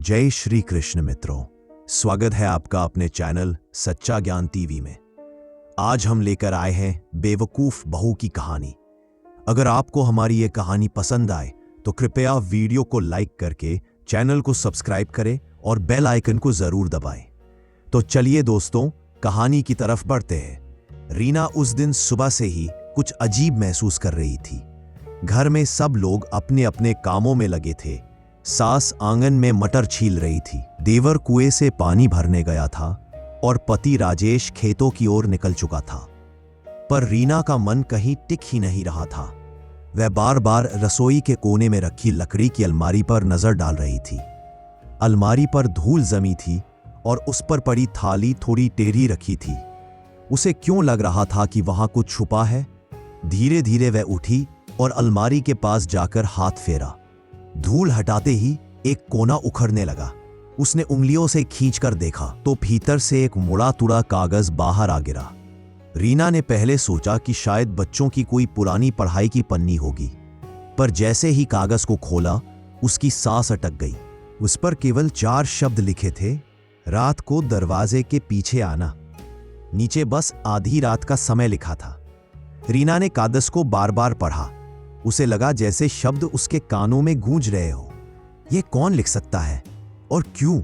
जय श्री कृष्ण मित्रों, स्वागत है आपका अपने चैनल सच्चा ज्ञान टीवी में। आज हम लेकर आए हैं बेवकूफ बहू की कहानी। अगर आपको हमारी ये कहानी पसंद आए तो कृपया वीडियो को लाइक करके चैनल को सब्सक्राइब करें और बेल आइकन को जरूर दबाएं। तो चलिए दोस्तों, कहानी की तरफ बढ़ते हैं। रीना उस दिन सुबह से ही कुछ अजीब महसूस कर रही थी। घर में सब लोग अपने अपने कामों में लगे थे। सास आंगन में मटर छील रही थी, देवर कुएं से पानी भरने गया था और पति राजेश खेतों की ओर निकल चुका था। पर रीना का मन कहीं टिक ही नहीं रहा था। वह बार बार रसोई के कोने में रखी लकड़ी की अलमारी पर नजर डाल रही थी। अलमारी पर धूल जमी थी और उस पर पड़ी थाली थोड़ी टेढ़ी रखी थी। उसे क्यों लग रहा था कि वहां कुछ छुपा है। धीरे धीरे वह उठी और अलमारी के पास जाकर हाथ फेरा। धूल हटाते ही एक कोना उखड़ने लगा। उसने उंगलियों से खींचकर देखा तो भीतर से एक मुड़ा तुड़ा कागज बाहर आ गिरा। रीना ने पहले सोचा कि शायद बच्चों की कोई पुरानी पढ़ाई की पन्नी होगी, पर जैसे ही कागज को खोला उसकी सांस अटक गई। उस पर केवल 4 शब्द लिखे थे, रात को दरवाजे के पीछे आना। नीचे बस आधी रात का समय लिखा था। रीना ने कागज को बार बार पढ़ा। उसे लगा जैसे शब्द उसके कानों में गूंज रहे हो। यह कौन लिख सकता है और क्यों?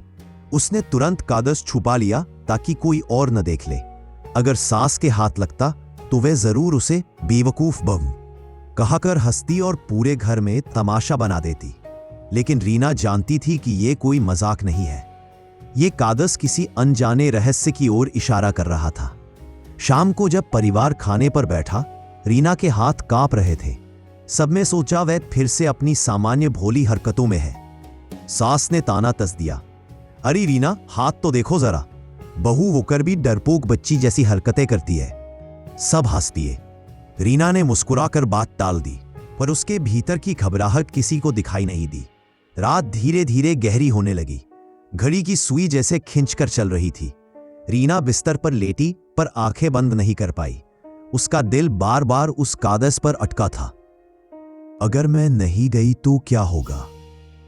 उसने तुरंत कागज छुपा लिया ताकि कोई और न देख ले। अगर सास के हाथ लगता तो वह जरूर उसे बेवकूफ बहू कहकर हंसती और पूरे घर में तमाशा बना देती। लेकिन रीना जानती थी कि यह कोई मजाक नहीं है। यह कागज किसी अनजाने रहस्य की ओर इशारा कर रहा था। शाम को जब परिवार खाने पर बैठा, रीना के हाथ कांप रहे थे। सबने सोचा वह फिर से अपनी सामान्य भोली हरकतों में है। सास ने ताना तस दिया, अरे रीना, हाथ तो देखो जरा, बहू होकर भी डरपोक बच्ची जैसी हरकतें करती है। सब हंस दिए। रीना ने मुस्कुराकर बात टाल दी, पर उसके भीतर की घबराहट किसी को दिखाई नहीं दी। रात धीरे धीरे गहरी होने लगी। घड़ी की सुई जैसे खिंचकर चल रही थी। रीना बिस्तर पर लेटी पर आंखें बंद नहीं कर पाई। उसका दिल बार बार उस कागज पर अटका था। अगर मैं नहीं गई तो क्या होगा,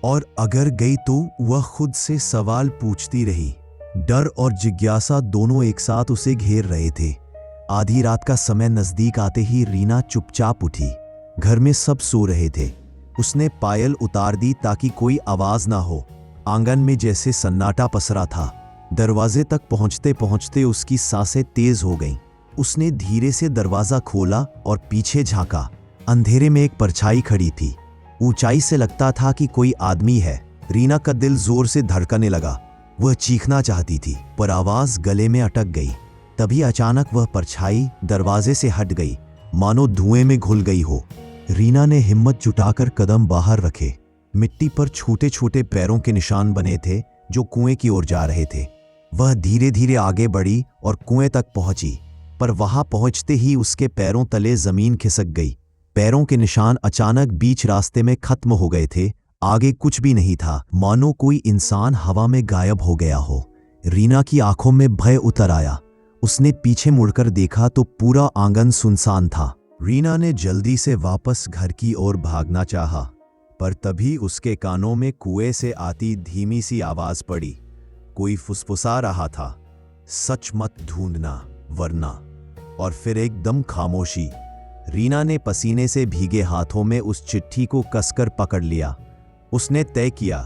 और अगर गई तो? वह खुद से सवाल पूछती रही। डर और जिज्ञासा दोनों एक साथ उसे घेर रहे थे। आधी रात का समय नजदीक आते ही रीना चुपचाप उठी। घर में सब सो रहे थे। उसने पायल उतार दी ताकि आवाज आवाज ना हो। आंगन में जैसे सन्नाटा पसरा था। दरवाजे तक पहुंचते पहुंचते उसकी सांसें तेज हो गईं। उसने धीरे से दरवाजा खोला और पीछे झांका। अंधेरे में एक परछाई खड़ी थी। ऊंचाई से लगता था कि कोई आदमी है। रीना का दिल जोर से धड़कने लगा। वह चीखना चाहती थी पर आवाज गले में अटक गई। तभी अचानक वह परछाई दरवाजे से हट गई, मानो धुएं में घुल गई हो। रीना ने हिम्मत जुटाकर कदम बाहर रखे। मिट्टी पर छोटे छोटे पैरों के निशान बने थे जो कुएं की ओर जा रहे थे। वह धीरे धीरे आगे बढ़ी और कुएं तक पहुंची, पर वहां पहुंचते ही उसके पैरों तले जमीन खिसक गई। पैरों के निशान अचानक बीच रास्ते में खत्म हो गए थे। आगे कुछ भी नहीं था, मानो कोई इंसान हवा में गायब हो गया हो। रीना की आंखों में भय उतर आया। उसने पीछे मुड़कर देखा तो पूरा आंगन सुनसान था। रीना ने जल्दी से वापस घर की ओर भागना चाहा, पर तभी उसके कानों में कुएं से आती धीमी सी आवाज पड़ी। कोई फुसफुसा रहा था, सच मत ढूंढना वरना। और फिर एकदम खामोशी। रीना ने पसीने से भीगे हाथों में उस चिट्ठी को कसकर पकड़ लिया। उसने तय किया,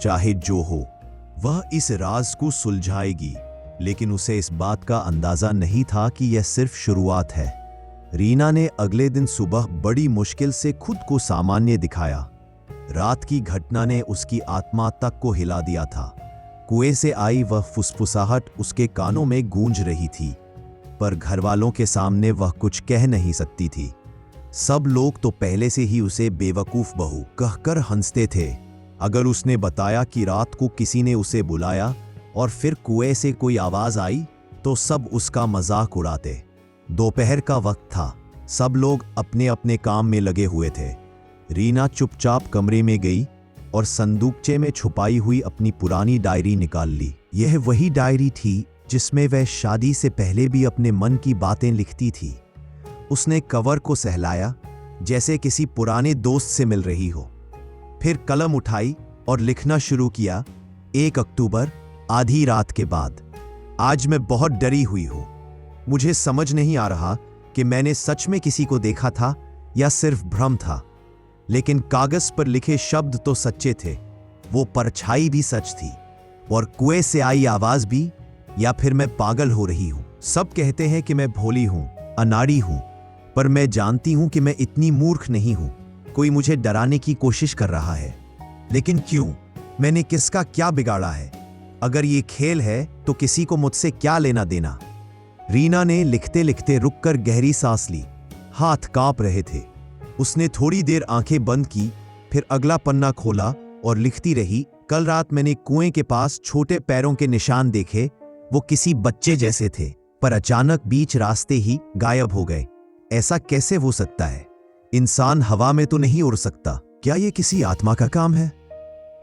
चाहे जो हो, वह इस राज को सुलझाएगी। लेकिन उसे इस बात का अंदाजा नहीं था कि यह सिर्फ शुरुआत है। रीना ने अगले दिन सुबह बड़ी मुश्किल से खुद को सामान्य दिखाया। रात की घटना ने उसकी आत्मा तक को हिला दिया था। कुएं से आई वह फुसफुसाहट उसके कानों में गूंज रही थी, पर घरवालों के सामने वह कुछ कह नहीं सकती थी। सब लोग तो पहले से ही उसे बेवकूफ बहू कहकर हंसते थे। अगर उसने बताया कि रात को किसी ने उसे बुलाया और फिर कुएं से कोई आवाज आई तो सब उसका मजाक उड़ाते। दोपहर का वक्त था। सब लोग अपने अपने काम में लगे हुए थे। रीना चुपचाप कमरे में गई और संदूकचे में छुपाई हुई अपनी पुरानी डायरी निकाल ली। यह वही डायरी थी जिसमें वह शादी से पहले भी अपने मन की बातें लिखती थी। उसने कवर को सहलाया जैसे किसी पुराने दोस्त से मिल रही हो। फिर कलम उठाई और लिखना शुरू किया। 1 अक्टूबर, आधी रात के बाद। आज मैं बहुत डरी हुई हूं। मुझे समझ नहीं आ रहा कि मैंने सच में किसी को देखा था या सिर्फ भ्रम था। लेकिन कागज पर लिखे शब्द तो सच्चे थे, वो परछाई भी सच थी, और कुएं से आई आवाज भी। या फिर मैं पागल हो रही हूं? सब कहते हैं कि मैं भोली हूं, अनाड़ी हूं, पर मैं जानती हूं कि मैं इतनी मूर्ख नहीं हूं। कोई मुझे डराने की कोशिश कर रहा है, लेकिन क्यों? मैंने किसका क्या बिगाड़ा है? अगर ये खेल है तो किसी को मुझसे क्या लेना देना? रीना ने लिखते लिखते रुककर गहरी सांस ली। हाथ कांप रहे थे। उसने थोड़ी देर आंखें बंद की, फिर अगला पन्ना खोला और लिखती रही। कल रात मैंने कुएं के पास छोटे पैरों के निशान देखे। वो किसी बच्चे जैसे थे, पर अचानक बीच रास्ते ही गायब हो गए। ऐसा कैसे हो सकता है? इंसान हवा में तो नहीं उड़ सकता। क्या ये किसी आत्मा का काम है,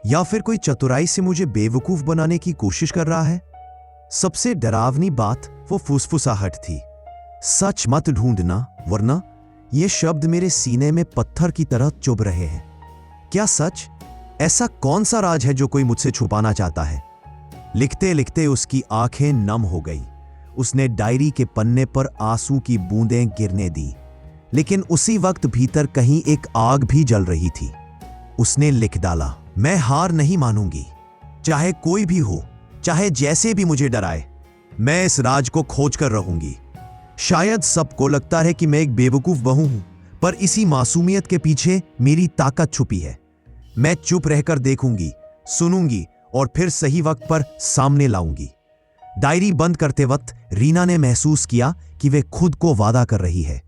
या फिर कोई चतुराई से मुझे बेवकूफ बनाने की कोशिश कर रहा है? सबसे डरावनी बात वो फुसफुसाहट थी, सच मत ढूंढना वरना। ये शब्द मेरे सीने में पत्थर की तरह चुभ रहे हैं। क्या सच? ऐसा कौन सा राज है जो कोई मुझसे छुपाना चाहता है? लिखते लिखते उसकी आंखें नम हो गई। उसने डायरी के पन्ने पर आंसू की बूंदें गिरने दी, लेकिन उसी वक्त भीतर कहीं एक आग भी जल रही थी। उसने लिख डाला, मैं हार नहीं मानूंगी, चाहे कोई भी हो, चाहे जैसे भी मुझे डराए। मैं इस राज को खोज कर रहूंगी। शायद सबको लगता है कि मैं एक बेवकूफ बहू हूं, पर इसी मासूमियत के पीछे मेरी ताकत छुपी है। मैं चुप रहकर देखूंगी, सुनूंगी और फिर सही वक्त पर सामने लाऊंगी। डायरी बंद करते वक्त रीना ने महसूस किया कि वे खुद को वादा कर रही है,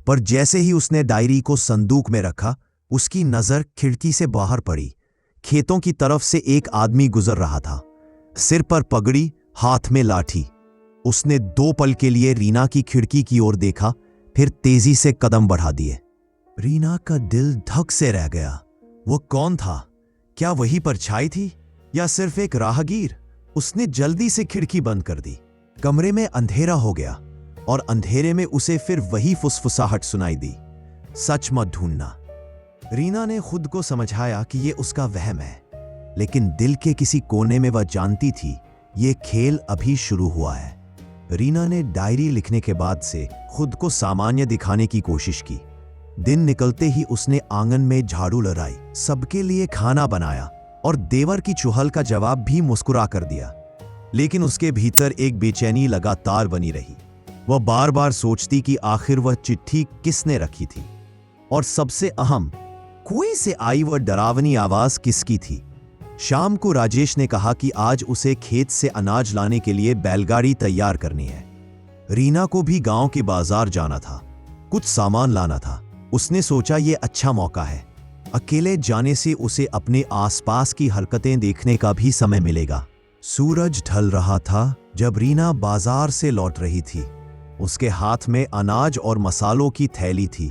पर जैसे ही उसने डायरी को संदूक में रखा, उसकी नजर खिड़की से बाहर पड़ी। खेतों की तरफ से एक आदमी गुजर रहा था, सिर पर पगड़ी, हाथ में लाठी। उसने 2 पल के लिए रीना की खिड़की की ओर देखा, फिर तेजी से कदम बढ़ा दिए। रीना का दिल धक से रह गया। वो कौन था? क्या वही परछाई थी या सिर्फ एक राहगीर? उसने जल्दी से खिड़की बंद कर दी। कमरे में अंधेरा हो गया और अंधेरे में उसे फिर वही फुसफुसाहट सुनाई दी, सच मत ढूंढना। रीना ने खुद को समझाया कि यह उसका वहम है, लेकिन दिल के किसी कोने में वह जानती थी यह खेल अभी शुरू हुआ है। रीना ने डायरी लिखने के बाद से खुद को सामान्य दिखाने की कोशिश की। दिन निकलते ही उसने आंगन में झाड़ू लगाई, सबके लिए खाना बनाया और देवर की चुहल का जवाब भी मुस्कुरा कर दिया। लेकिन उसके भीतर एक बेचैनी लगातार बनी रही। वह बार बार सोचती कि आखिर वह चिट्ठी किसने रखी थी, और सबसे अहम, कुएं से आई वह डरावनी आवाज किसकी थी। शाम को राजेश ने कहा कि आज उसे खेत से अनाज लाने के लिए बैलगाड़ी तैयार करनी है। रीना को भी गांव के बाजार जाना था, कुछ सामान लाना था। उसने सोचा ये अच्छा मौका है, अकेले जाने से उसे अपने आसपास की हरकतें देखने का भी समय मिलेगा। सूरज ढल रहा था जब रीना बाजार से लौट रही थी। उसके हाथ में अनाज और मसालों की थैली थी।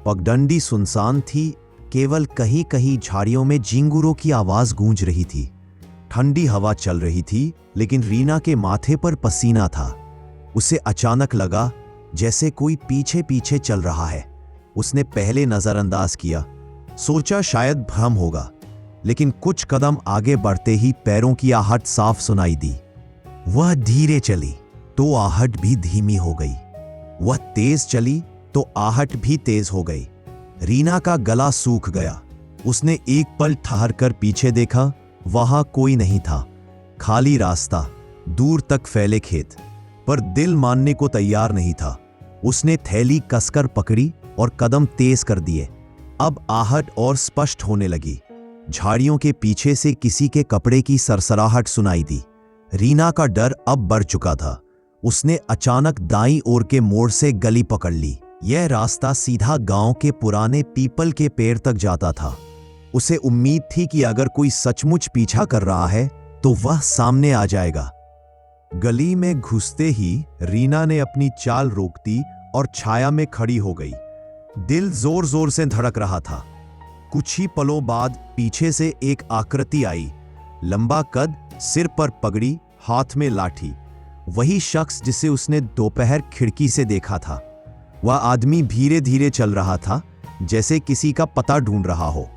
पगडंडी सुनसान थी, केवल कहीं कहीं झाड़ियों में झिंगुरों की आवाज गूंज रही थी। ठंडी हवा चल रही थी, लेकिन रीना के माथे पर पसीना था। उसे अचानक लगा जैसे कोई पीछे पीछे चल रहा है। उसने पहले नजरअंदाज किया, सोचा शायद भ्रम होगा, लेकिन कुछ कदम आगे बढ़ते ही पैरों की आहट साफ सुनाई दी। वह धीरे चली तो आहट भी धीमी हो गई। वह तेज चली तो आहट भी तेज हो गई। रीना का गला सूख गया। उसने एक पल ठहर कर पीछे देखा, वहां कोई नहीं था, खाली रास्ता, दूर तक फैले खेत। पर दिल मानने को तैयार नहीं था। उसने थैली कसकर पकड़ी और कदम तेज कर दिए। अब आहट और स्पष्ट होने लगी। झाड़ियों के पीछे से किसी के कपड़े की सरसराहट सुनाई दी। रीना का डर अब बढ़ चुका था। उसने अचानक दाईं ओर के मोड़ से गली पकड़ ली। यह रास्ता सीधा गांव के पुराने पीपल के पेड़ तक जाता था। उसे उम्मीद थी कि अगर कोई सचमुच पीछा कर रहा है तो वह सामने आ जाएगा। गली में घुसते ही रीना ने अपनी चाल रोक दी और छाया में खड़ी हो गई। दिल जोर जोर से धड़क रहा था। कुछ ही पलों बाद पीछे से एक आकृति आई, लंबा कद, सिर पर पगड़ी, हाथ में लाठी। वही शख्स जिसे उसने दोपहर खिड़की से देखा था। वह आदमी धीरे धीरे चल रहा था, जैसे किसी का पता ढूंढ रहा हो।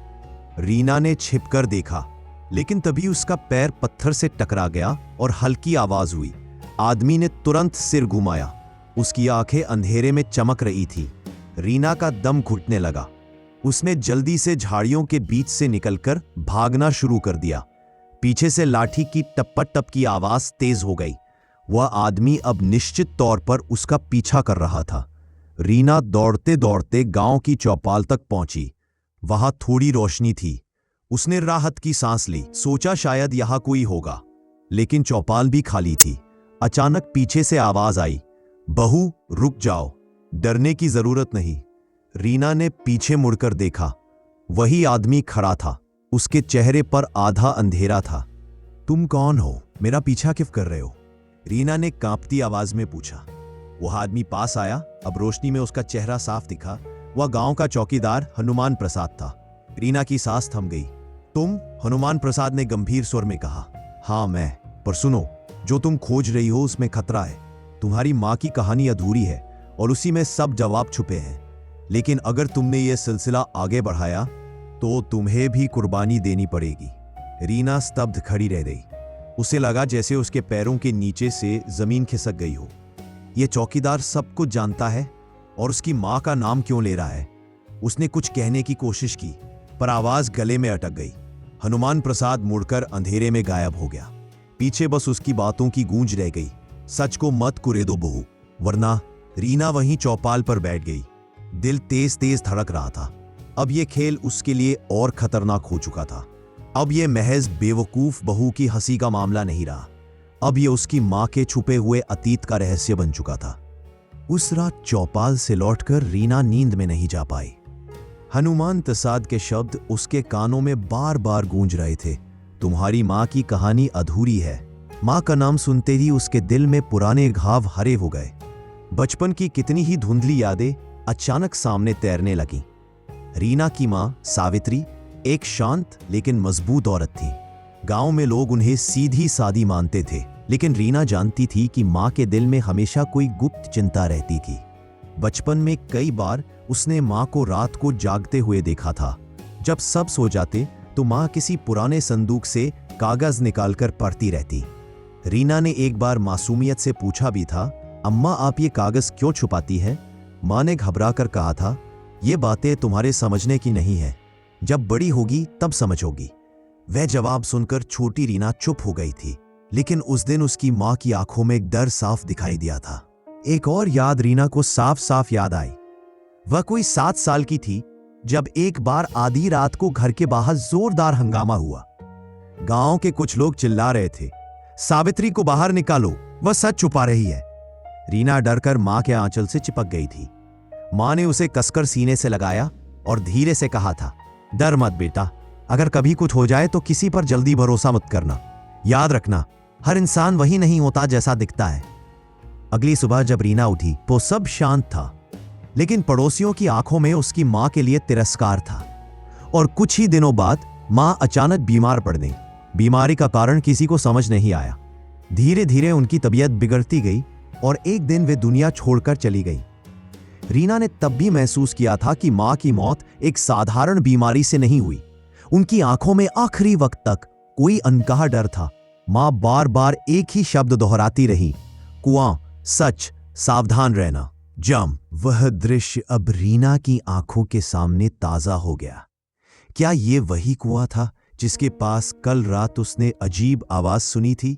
रीना ने छिपकर देखा, लेकिन तभी उसका पैर पत्थर से टकरा गया और हल्की आवाज हुई। आदमी ने तुरंत सिर घुमाया। उसकी आंखें अंधेरे में चमक रही थी। रीना का दम घुटने लगा। उसने जल्दी से झाड़ियों के बीच से निकलकर भागना शुरू कर दिया। पीछे से लाठी की टप्पा टप की आवाज तेज हो गई। वह आदमी अब निश्चित तौर पर उसका पीछा कर रहा था। रीना दौड़ते दौड़ते गांव की चौपाल तक पहुंची। वहां थोड़ी रोशनी थी। उसने राहत की सांस ली। सोचा शायद यहां कोई होगा, लेकिन चौपाल भी खाली थी। अचानक पीछे से आवाज आई, बहू रुक जाओ, डरने की जरूरत नहीं। रीना ने पीछे मुड़कर देखा। वही आदमी खड़ा था। उसके चेहरे पर आधा अंधेरा था। तुम कौन हो? मेरा पीछा क्यों कर रहे हो? रीना ने कांपती आवाज में पूछा। वह आदमी पास आया। अब रोशनी में उसका चेहरा साफ दिखा। वह गांव का चौकीदार हनुमान प्रसाद था। रीना की सांस थम गई। तुम? हनुमान प्रसाद ने गंभीर स्वर में कहा। हाँ मैं, पर सुनो, जो तुम खोज रही हो उसमें खतरा है। तुम्हारी माँ की कहानी अधूरी है और उसी में सब जवाब छुपे हैं। लेकिन अगर तुमने यह सिलसिला आगे बढ़ाया तो तुम्हें भी कुर्बानी देनी पड़ेगी। रीना स्तब्ध खड़ी रह गई। उसे लगा जैसे उसके पैरों के नीचे से जमीन खिसक गई हो। यह चौकीदार सब कुछ जानता है और उसकी माँ का नाम क्यों ले रहा है? उसने कुछ कहने की कोशिश की, पर आवाज गले में अटक गई। हनुमान प्रसाद मुड़कर अंधेरे में गायब हो गया। पीछे बस उसकी बातों की गूंज रह गई। सच को मत कुरे दो बहू, वरना। रीना वहीं चौपाल पर बैठ गई। दिल तेज तेज धड़क रहा था। अब यह खेल उसके लिए और खतरनाक हो चुका था। अब यह महज बेवकूफ बहू की हंसी का मामला नहीं रहा। अब यह उसकी मां के छुपे हुए अतीत का रहस्य बन चुका था। उस रात चौपाल से लौटकर रीना नींद में नहीं जा पाई। हनुमान प्रसाद के शब्द उसके कानों में बार बार गूंज रहे थे। तुम्हारी मां की कहानी अधूरी है। मां का नाम सुनते ही उसके दिल में पुराने घाव हरे हो गए। बचपन की कितनी ही धुंधली यादें अचानक सामने तैरने लगीं। रीना की मां सावित्री एक शांत लेकिन मजबूत औरत थी। गांव में लोग उन्हें सीधी सादी मानते थे, लेकिन रीना जानती थी कि मां के दिल में हमेशा कोई गुप्त चिंता रहती थी। बचपन में कई बार उसने मां को रात को जागते हुए देखा था। जब सब सो जाते तो मां किसी पुराने संदूक से कागज निकालकर पढ़ती रहती। रीना ने एक बार मासूमियत से पूछा भी था, अम्मा आप ये कागज क्यों छुपाती है? मां ने घबरा कर कहा था, ये बातें तुम्हारे समझने की नहीं है, जब बड़ी होगी तब समझोगी। वह जवाब सुनकर छोटी रीना चुप हो गई थी, लेकिन उस दिन उसकी मां की आंखों में डर साफ दिखाई दिया था। एक और याद रीना को साफ साफ याद आई। वह कोई 7 साल की थी जब एक बार आधी रात को घर के बाहर जोरदार हंगामा हुआ। गांव के कुछ लोग चिल्ला रहे थे, सावित्री को बाहर निकालो, वह सच छुपा रही है। रीना डरकर मां के आंचल से चिपक गई थी। मां ने उसे कसकर सीने से लगाया और धीरे से कहा था, डर मत बेटा, अगर कभी कुछ हो जाए तो किसी पर जल्दी भरोसा मत करना। याद रखना, हर इंसान वही नहीं होता जैसा दिखता है। अगली सुबह जब रीना उठी तो सब शांत था, लेकिन पड़ोसियों की आंखों में उसकी मां के लिए तिरस्कार था। और कुछ ही दिनों बाद मां अचानक बीमार पड़ गई। बीमारी का कारण किसी को समझ नहीं आया। धीरे धीरे उनकी तबीयत बिगड़ती गई और एक दिन वे दुनिया छोड़कर चली गई। रीना ने तब भी महसूस किया था कि मां की मौत एक साधारण बीमारी से नहीं हुई। उनकी आंखों में आखिरी वक्त तक कोई अनकहा डर था। मां बार बार एक ही शब्द दोहराती रही, कुआं, सच, सावधान रहना। जम वह दृश्य अब रीना की आंखों के सामने ताजा हो गया। क्या ये वही कुआं था जिसके पास कल रात उसने अजीब आवाज सुनी थी?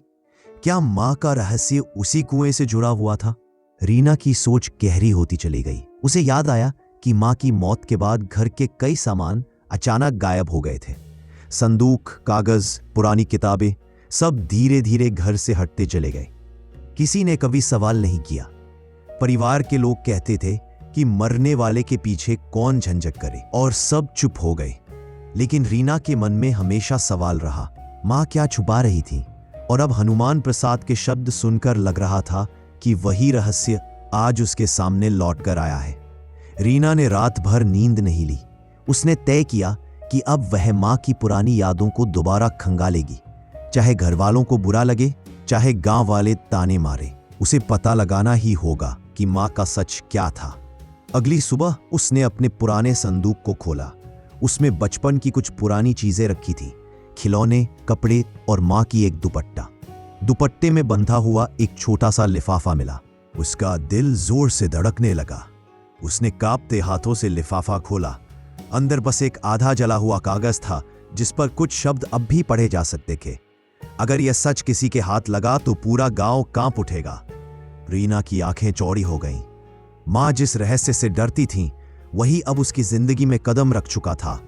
क्या मां का रहस्य उसी कुएं से जुड़ा हुआ था? रीना की सोच गहरी होती चली गई। उसे याद आया कि मां की मौत के बाद घर के कई सामान अचानक गायब हो गए थे। संदूक, कागज, पुरानी किताबें, सब धीरे धीरे घर से हटते चले गए। किसी ने कभी सवाल नहीं किया। परिवार के लोग कहते थे कि मरने वाले के पीछे कौन झंझट करे, और सब चुप हो गए। लेकिन रीना के मन में हमेशा सवाल रहा, मां क्या छुपा रही थी? और अब हनुमान प्रसाद के शब्द सुनकर लग रहा था कि वही रहस्य आज उसके सामने लौट कर आया है। रीना ने रात भर नींद नहीं ली। उसने तय किया कि अब वह मां की पुरानी यादों को दोबारा खंगालेगी, चाहे घर वालों को बुरा लगे, चाहे गांव वाले ताने मारे। उसे पता लगाना ही होगा कि मां का सच क्या था। अगली सुबह उसने अपने पुराने संदूक को खोला। उसमें बचपन की कुछ पुरानी चीजें रखी थी। खिलौने, कपड़े और माँ की एक दुपट्टा। दुपट्टे में बंधा हुआ एक छोटा सा लिफाफा मिला। उसका दिल जोर से धड़कने लगा। उसने कांपते हाथों से लिफाफा खोला। अंदर बस एक आधा जला हुआ कागज था जिस पर कुछ शब्द अब भी पढ़े जा सकते थे। अगर यह सच किसी के हाथ लगा तो पूरा गांव कांप उठेगा। रीना की आंखें चौड़ी हो गईं। मां जिस रहस्य से डरती थीं, वही अब उसकी जिंदगी में कदम रख चुका था।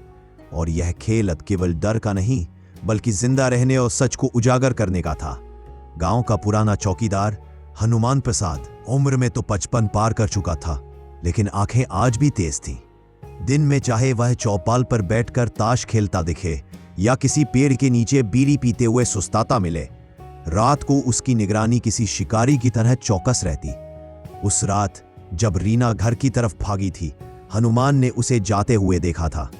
और यह खेल अब केवल डर का नहीं, बल्कि जिंदा रहने और सच को उजागर करने का था। गांव का पुराना चौकीदार हनुमान प्रसाद उम्र में तो 55 पार कर चुका था, लेकिन आंखें आज भी तेज थीं। दिन में चाहे वह चौपाल पर बैठकर ताश खेलता दिखे या किसी पेड़ के नीचे बीड़ी पीते हुए सुस्ताता मिले, रात को उसकी निगरानी किसी शिकारी की तरह चौकस रहती। उस रात जब रीना घर की तरफ भागी थी, हनुमान ने उसे जाते हुए देखा था।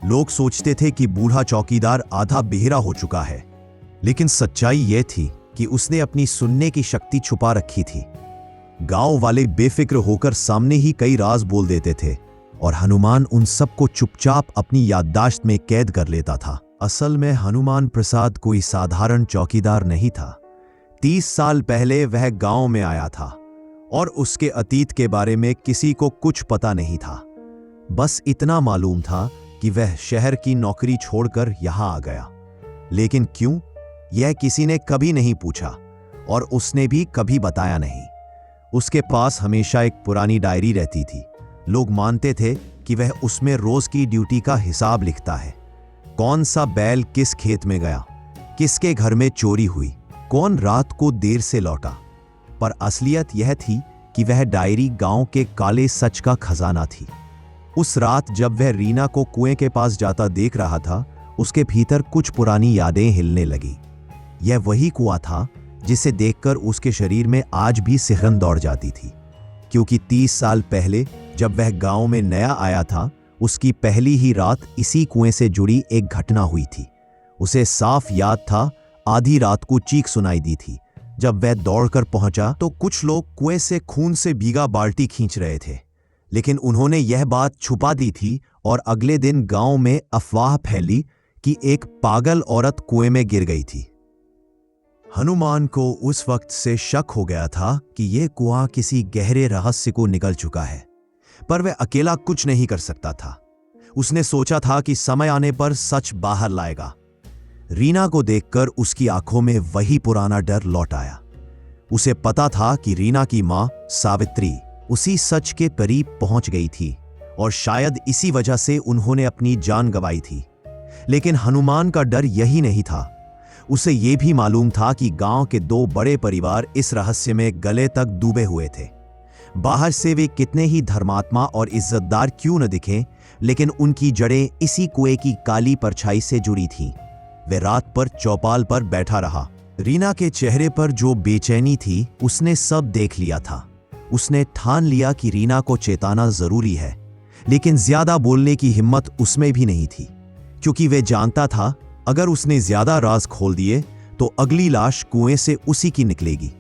लोग सोचते थे कि बूढ़ा चौकीदार आधा बेहरा हो चुका है, लेकिन सच्चाई यह थी कि उसने अपनी सुनने की शक्ति छुपा रखी थी। गांव वाले बेफिक्र होकर सामने ही कई राज बोल देते थे और हनुमान उन सबको चुपचाप अपनी याददाश्त में कैद कर लेता था। असल में हनुमान प्रसाद कोई साधारण चौकीदार नहीं था। 30 साल पहले वह गांव में आया था और उसके अतीत के बारे में किसी को कुछ पता नहीं था। बस इतना मालूम था कि वह शहर की नौकरी छोड़कर यहां आ गया। लेकिन क्यों, यह किसी ने कभी नहीं पूछा और उसने भी कभी बताया नहीं। उसके पास हमेशा एक पुरानी डायरी रहती थी। लोग मानते थे कि वह उसमें रोज की ड्यूटी का हिसाब लिखता है। कौन सा बैल किस खेत में गया, किसके घर में चोरी हुई, कौन रात को देर से लौटा। पर असलियत यह थी कि वह डायरी गांव के काले सच का खजाना थी। उस रात जब वह रीना को कुएं के पास जाता देख रहा था, उसके भीतर कुछ पुरानी यादें हिलने लगी। यह वही कुआं था जिसे देखकर उसके शरीर में आज भी सिहरन दौड़ जाती थी, क्योंकि 30 साल पहले जब वह गांव में नया आया था, उसकी पहली ही रात इसी कुएं से जुड़ी एक घटना हुई थी। उसे साफ याद था, आधी रात को चीख सुनाई दी थी। जब वह दौड़कर पहुंचा तो कुछ लोग कुएं से खून से भीगा बाल्टी खींच रहे थे, लेकिन उन्होंने यह बात छुपा दी थी और अगले दिन गांव में अफवाह फैली कि एक पागल औरत कुएं में गिर गई थी। हनुमान को उस वक्त से शक हो गया था कि यह कुआं किसी गहरे रहस्य को निगल चुका है, पर वह अकेला कुछ नहीं कर सकता था। उसने सोचा था कि समय आने पर सच बाहर लाएगा। रीना को देखकर उसकी आंखों में वही पुराना डर लौट आया। उसे पता था कि रीना की मां सावित्री उसी सच के करीब पहुंच गई थी और शायद इसी वजह से उन्होंने अपनी जान गंवाई थी। लेकिन हनुमान का डर यही नहीं था। उसे यह भी मालूम था कि गांव के 2 बड़े परिवार इस रहस्य में गले तक डूबे हुए थे। बाहर से वे कितने ही धर्मात्मा और इज्जतदार क्यों न दिखें, लेकिन उनकी जड़ें इसी कुएं की काली परछाई से जुड़ी थीं। वे रात पर चौपाल पर बैठा रहा। रीना के चेहरे पर जो बेचैनी थी, उसने सब देख लिया था। उसने ठान लिया कि रीना को चेताना जरूरी है, लेकिन ज्यादा बोलने की हिम्मत उसमें भी नहीं थी, क्योंकि वे जानता था अगर उसने ज्यादा राज खोल दिए तो अगली लाश कुएं से उसी की निकलेगी।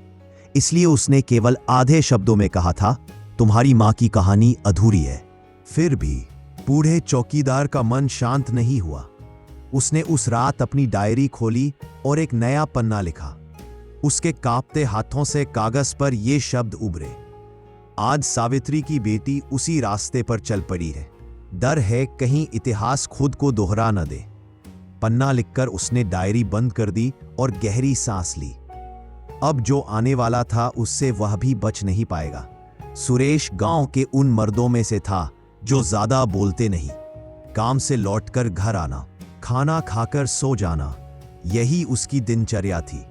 इसलिए उसने केवल आधे शब्दों में कहा था, तुम्हारी मां की कहानी अधूरी है। फिर भी बूढ़े चौकीदार का मन शांत नहीं हुआ। उसने उस रात अपनी डायरी खोली और एक नया पन्ना लिखा। उसके कांपते हाथों से कागज पर ये शब्द उभरे, आज सावित्री की बेटी उसी रास्ते पर चल पड़ी है। डर है कहीं इतिहास खुद को दोहरा न दे। पन्ना लिखकर उसने डायरी बंद कर दी और गहरी सांस ली। अब जो आने वाला था उससे वह भी बच नहीं पाएगा। सुरेश गांव के उन मर्दों में से था जो ज्यादा बोलते नहीं। काम से लौटकर घर आना, खाना खाकर सो जाना, यही उसकी दिनचर्या थी।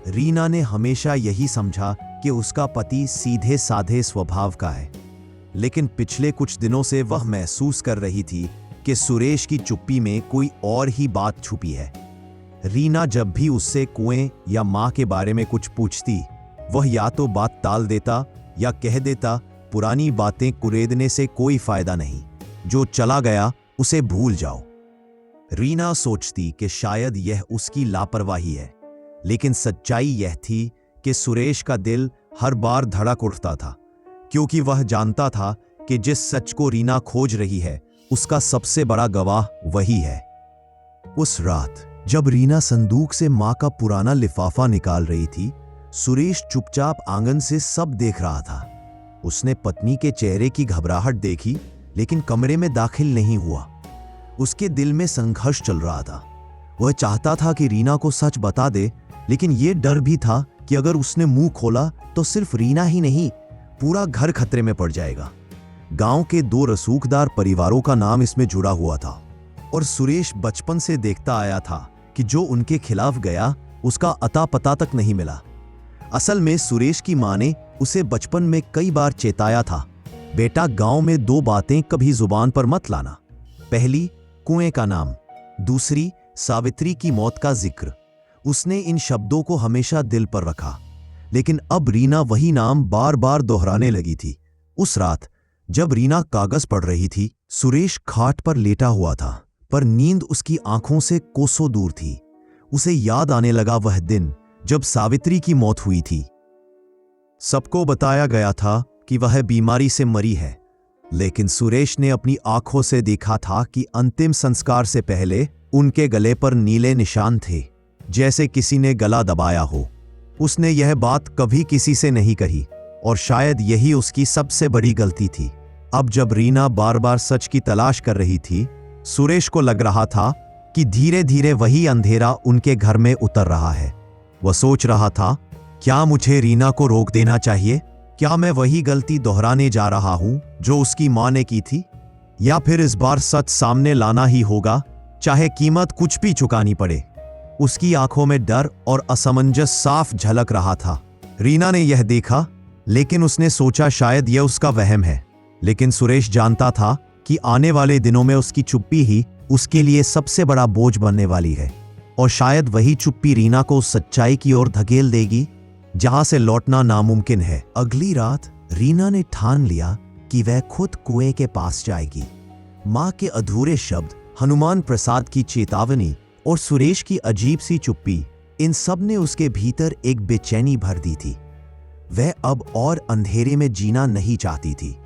रीना ने हमेशा यही समझा कि उसका पति सीधे साधे स्वभाव का है, लेकिन पिछले कुछ दिनों से वह महसूस कर रही थी कि सुरेश की चुप्पी में कोई और ही बात छुपी है। रीना जब भी उससे कुएं या मां के बारे में कुछ पूछती, वह या तो बात टाल देता या कह देता, पुरानी बातें कुरेदने से कोई फायदा नहीं, जो चला गया उसे भूल जाओ। रीना सोचती कि शायद यह उसकी लापरवाही है, लेकिन सच्चाई यह थी कि सुरेश का दिल हर बार धड़क उठता था, क्योंकि वह जानता था कि जिस सच को रीना खोज रही है उसका सबसे बड़ा गवाह वही है। उस रात जब रीना संदूक से मां का पुराना लिफाफा निकाल रही थी, सुरेश चुपचाप आंगन से सब देख रहा था। उसने पत्नी के चेहरे की घबराहट देखी, लेकिन कमरे में दाखिल नहीं हुआ। उसके दिल में संघर्ष चल रहा था। वह चाहता था कि रीना को सच बता दे, लेकिन यह डर भी था कि अगर उसने मुंह खोला तो सिर्फ रीना ही नहीं, पूरा घर खतरे में पड़ जाएगा। गांव के 2 रसूखदार परिवारों का नाम इसमें जुड़ा हुआ था, और सुरेश बचपन से देखता आया था कि जो उनके खिलाफ गया उसका अता पता तक नहीं मिला। असल में सुरेश की मां ने उसे बचपन में कई बार चेताया था, बेटा गांव में 2 बातें कभी जुबान पर मत लाना। पहली, कुएं का नाम, दूसरी, सावित्री की मौत का जिक्र। उसने इन शब्दों को हमेशा दिल पर रखा, लेकिन अब रीना वही नाम बार बार दोहराने लगी थी। उस रात जब रीना कागज पढ़ रही थी, सुरेश खाट पर लेटा हुआ था, पर नींद उसकी आंखों से कोसों दूर थी। उसे याद आने लगा वह दिन जब सावित्री की मौत हुई थी। सबको बताया गया था कि वह बीमारी से मरी है, लेकिन सुरेश ने अपनी आंखों से देखा था कि अंतिम संस्कार से पहले उनके गले पर नीले निशान थे, जैसे किसी ने गला दबाया हो। उसने यह बात कभी किसी से नहीं कही, और शायद यही उसकी सबसे बड़ी गलती थी। अब जब रीना बार बार सच की तलाश कर रही थी, सुरेश को लग रहा था कि धीरे धीरे वही अंधेरा उनके घर में उतर रहा है। वह सोच रहा था, क्या मुझे रीना को रोक देना चाहिए? क्या मैं वही गलती दोहराने जा रहा हूं जो उसकी मां ने की थी? या फिर इस बार सच सामने लाना ही होगा, चाहे कीमत कुछ भी चुकानी पड़े? उसकी आंखों में डर और असमंजस साफ झलक रहा था। रीना ने यह देखा, लेकिन उसने सोचा शायद यह उसका वहम है। लेकिन सुरेश जानता था कि आने वाले दिनों में उसकी चुप्पी ही उसके लिए सबसे बड़ा बोझ बनने वाली है, और शायद वही चुप्पी रीना को उस सच्चाई की ओर धकेल देगी जहां से लौटना नामुमकिन है। अगली रात रीना ने ठान लिया कि वह खुद कुएं के पास जाएगी। मां के अधूरे शब्द, हनुमान प्रसाद की चेतावनी और सुरेश की अजीब सी चुप्पी, इन सब ने उसके भीतर एक बेचैनी भर दी थी। वह अब और अंधेरे में जीना नहीं चाहती थी।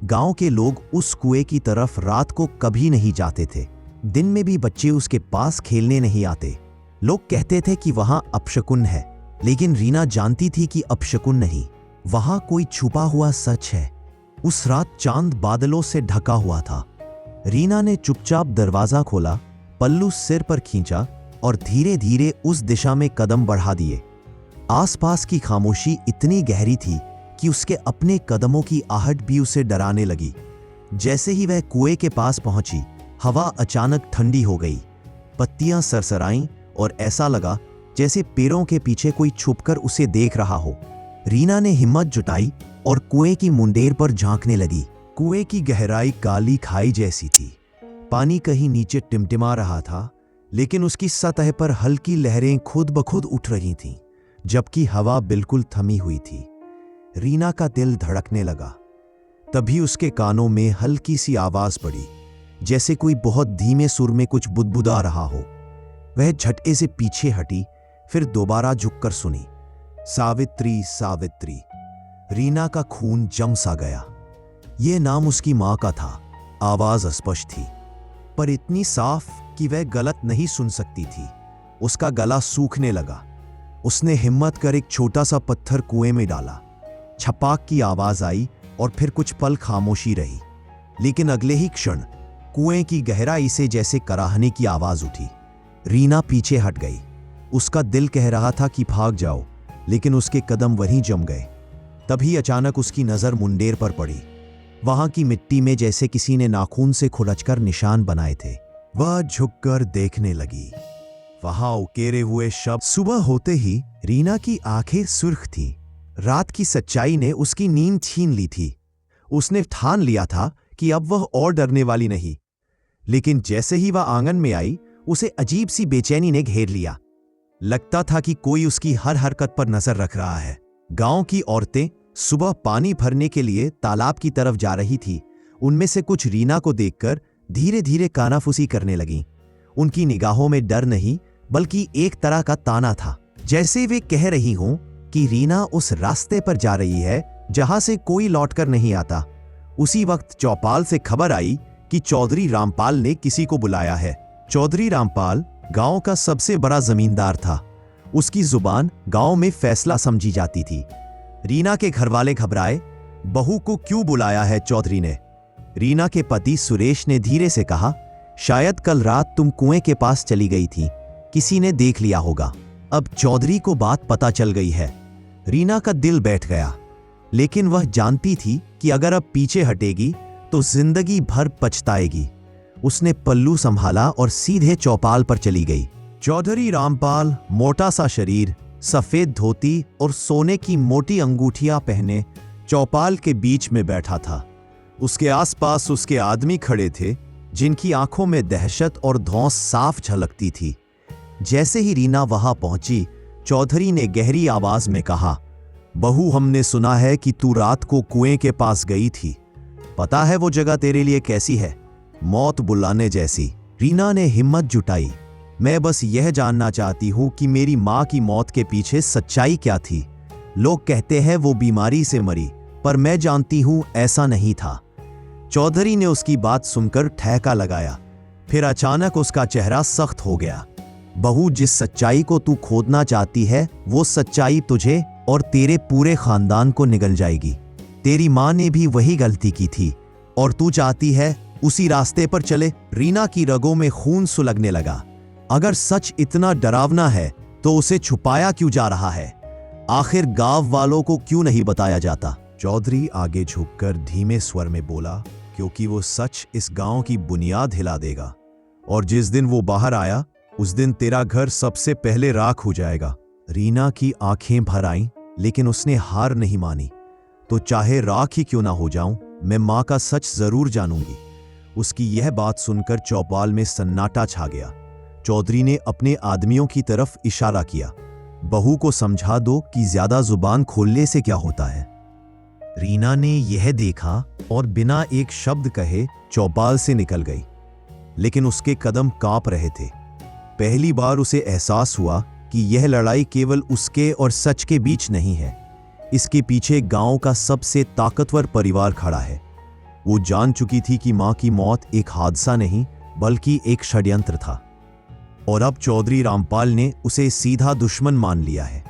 गांव के लोग उस कुएं की तरफ रात को कभी नहीं जाते थे। दिन में भी बच्चे उसके पास खेलने नहीं आते। लोग कहते थे कि वहां अपशकुन है, लेकिन रीना जानती थी कि अपशकुन नहीं, वहां कोई छुपा हुआ सच है। उस रात चांद बादलों से ढका हुआ था। रीना ने चुपचाप दरवाजा खोला, पल्लू सिर पर खींचा और धीरे धीरे उस दिशा में कदम बढ़ा दिए। आसपास की खामोशी इतनी गहरी थी कि उसके अपने कदमों की आहट भी उसे डराने लगी। जैसे ही वह कुएं के पास पहुंची, हवा अचानक ठंडी हो गई। पत्तियां सरसराईं और ऐसा लगा जैसे पेड़ों के पीछे कोई छुपकर उसे देख रहा हो। रीना ने हिम्मत जुटाई और कुएं की मुंडेर पर झांकने लगी। कुएं की गहराई काली खाई जैसी थी। पानी कहीं नीचे टिमटिमा रहा था, लेकिन उसकी सतह पर हल्की लहरें खुद ब खुद उठ रही थीं, जबकि हवा बिल्कुल थमी हुई थी। रीना का दिल धड़कने लगा। तभी उसके कानों में हल्की सी आवाज पड़ी, जैसे कोई बहुत धीमे सुर में कुछ बुदबुदा रहा हो। वह झटके से पीछे हटी, फिर दोबारा झुककर सुनी, सावित्री सावित्री। रीना का खून जम सा गया। यह नाम उसकी मां का था। आवाज अस्पष्ट थी, पर इतनी साफ कि वह गलत नहीं सुन सकती थी। उसका गला सूखने लगा। उसने हिम्मत कर एक छोटा सा पत्थर कुएं में डाला। छपाक की आवाज आई और फिर कुछ पल खामोशी रही, लेकिन अगले ही क्षण कुएं की गहराई से जैसे कराहने की आवाज उठी। रीना पीछे हट गई। उसका दिल कह रहा था कि भाग जाओ, लेकिन उसके कदम वहीं जम गए। तभी अचानक उसकी नजर मुंडेर पर पड़ी। वहां की मिट्टी में जैसे किसी ने नाखून से खुरचकर निशान बनाए थे। वह झुककर देखने लगी। वहां उकेरे हुए शब्द। सुबह होते ही रीना की आंखें सुर्ख थीं। रात की सच्चाई ने उसकी नींद छीन ली थी। उसने ठान लिया था कि अब वह और डरने वाली नहीं। लेकिन जैसे ही वह आंगन में आई, उसे अजीब सी बेचैनी ने घेर लिया। लगता था कि कोई उसकी हर हरकत पर नजर रख रहा है। गांव की औरतें सुबह पानी भरने के लिए तालाब की तरफ जा रही थी। उनमें से कुछ रीना को देखकर धीरे धीरे कानाफूसी करने लगीं। उनकी निगाहों में डर नहीं, बल्कि एक तरह का ताना था, जैसे वे कह रही हों कि रीना उस रास्ते पर जा रही है जहां से कोई लौटकर नहीं आता। उसी वक्त चौपाल से खबर आई कि चौधरी रामपाल ने किसी को बुलाया है। चौधरी रामपाल गांव का सबसे बड़ा जमींदार था। उसकी जुबान गांव में फैसला समझी जाती थी। रीना के घरवाले घबराए। बहू को क्यों बुलाया है चौधरी ने? रीना के पति सुरेश ने धीरे से कहा, शायद कल रात तुम कुएं के पास चली गई थी, किसी ने देख लिया होगा। अब चौधरी को बात पता चल गई है। रीना का दिल बैठ गया, लेकिन वह जानती थी कि अगर अब पीछे हटेगी तो जिंदगी भर पछताएगी। उसने पल्लू संभाला और सीधे चौपाल पर चली गई। चौधरी रामपाल मोटा सा शरीर, सफेद धोती और सोने की मोटी अंगूठियां पहने चौपाल के बीच में बैठा था। उसके आसपास उसके आदमी खड़े थे, जिनकी आंखों में दहशत और धौंस साफ झलकती थी। जैसे ही रीना वहां पहुंची, चौधरी ने गहरी आवाज में कहा, बहू, हमने सुना है कि तू रात को कुएं के पास गई थी। पता है वो जगह तेरे लिए कैसी है? मौत बुलाने जैसी। रीना ने हिम्मत जुटाई। मैं बस यह जानना चाहती हूं कि मेरी मां की मौत के पीछे सच्चाई क्या थी। लोग कहते हैं वो बीमारी से मरी, पर मैं जानती हूं ऐसा नहीं था। चौधरी ने उसकी बात सुनकर ठहका लगाया। फिर अचानक उसका चेहरा सख्त हो गया। बहू, जिस सच्चाई को तू खोदना चाहती है, वो सच्चाई तुझे और तेरे पूरे खानदान को निगल जाएगी। तेरी मां ने भी वही गलती की थी और तू चाहती है उसी रास्ते पर चले। रीना की रगों में खून सुलगने लगा। अगर सच इतना डरावना है तो उसे छुपाया क्यों जा रहा है? आखिर गांव वालों को क्यों नहीं बताया जाता? चौधरी आगे झुककर धीमे स्वर में बोला, क्योंकि वो सच इस गांव की बुनियाद हिला देगा, और जिस दिन वो बाहर आया उस दिन तेरा घर सबसे पहले राख हो जाएगा। रीना की आंखें भर आईं, लेकिन उसने हार नहीं मानी। तो चाहे राख ही क्यों ना हो जाऊं, मैं मां का सच जरूर जानूंगी। उसकी यह बात सुनकर चौपाल में सन्नाटा छा गया। चौधरी ने अपने आदमियों की तरफ इशारा किया, बहू को समझा दो कि ज्यादा जुबान खोलने से क्या होता है। रीना ने यह देखा और बिना एक शब्द कहे चौपाल से निकल गई, लेकिन उसके कदम कांप रहे थे। पहली बार उसे एहसास हुआ कि यह लड़ाई केवल उसके और सच के बीच नहीं है, इसके पीछे गांव का सबसे ताकतवर परिवार खड़ा है। वो जान चुकी थी कि मां की मौत एक हादसा नहीं, बल्कि एक षड्यंत्र था, और अब चौधरी रामपाल ने उसे सीधा दुश्मन मान लिया है।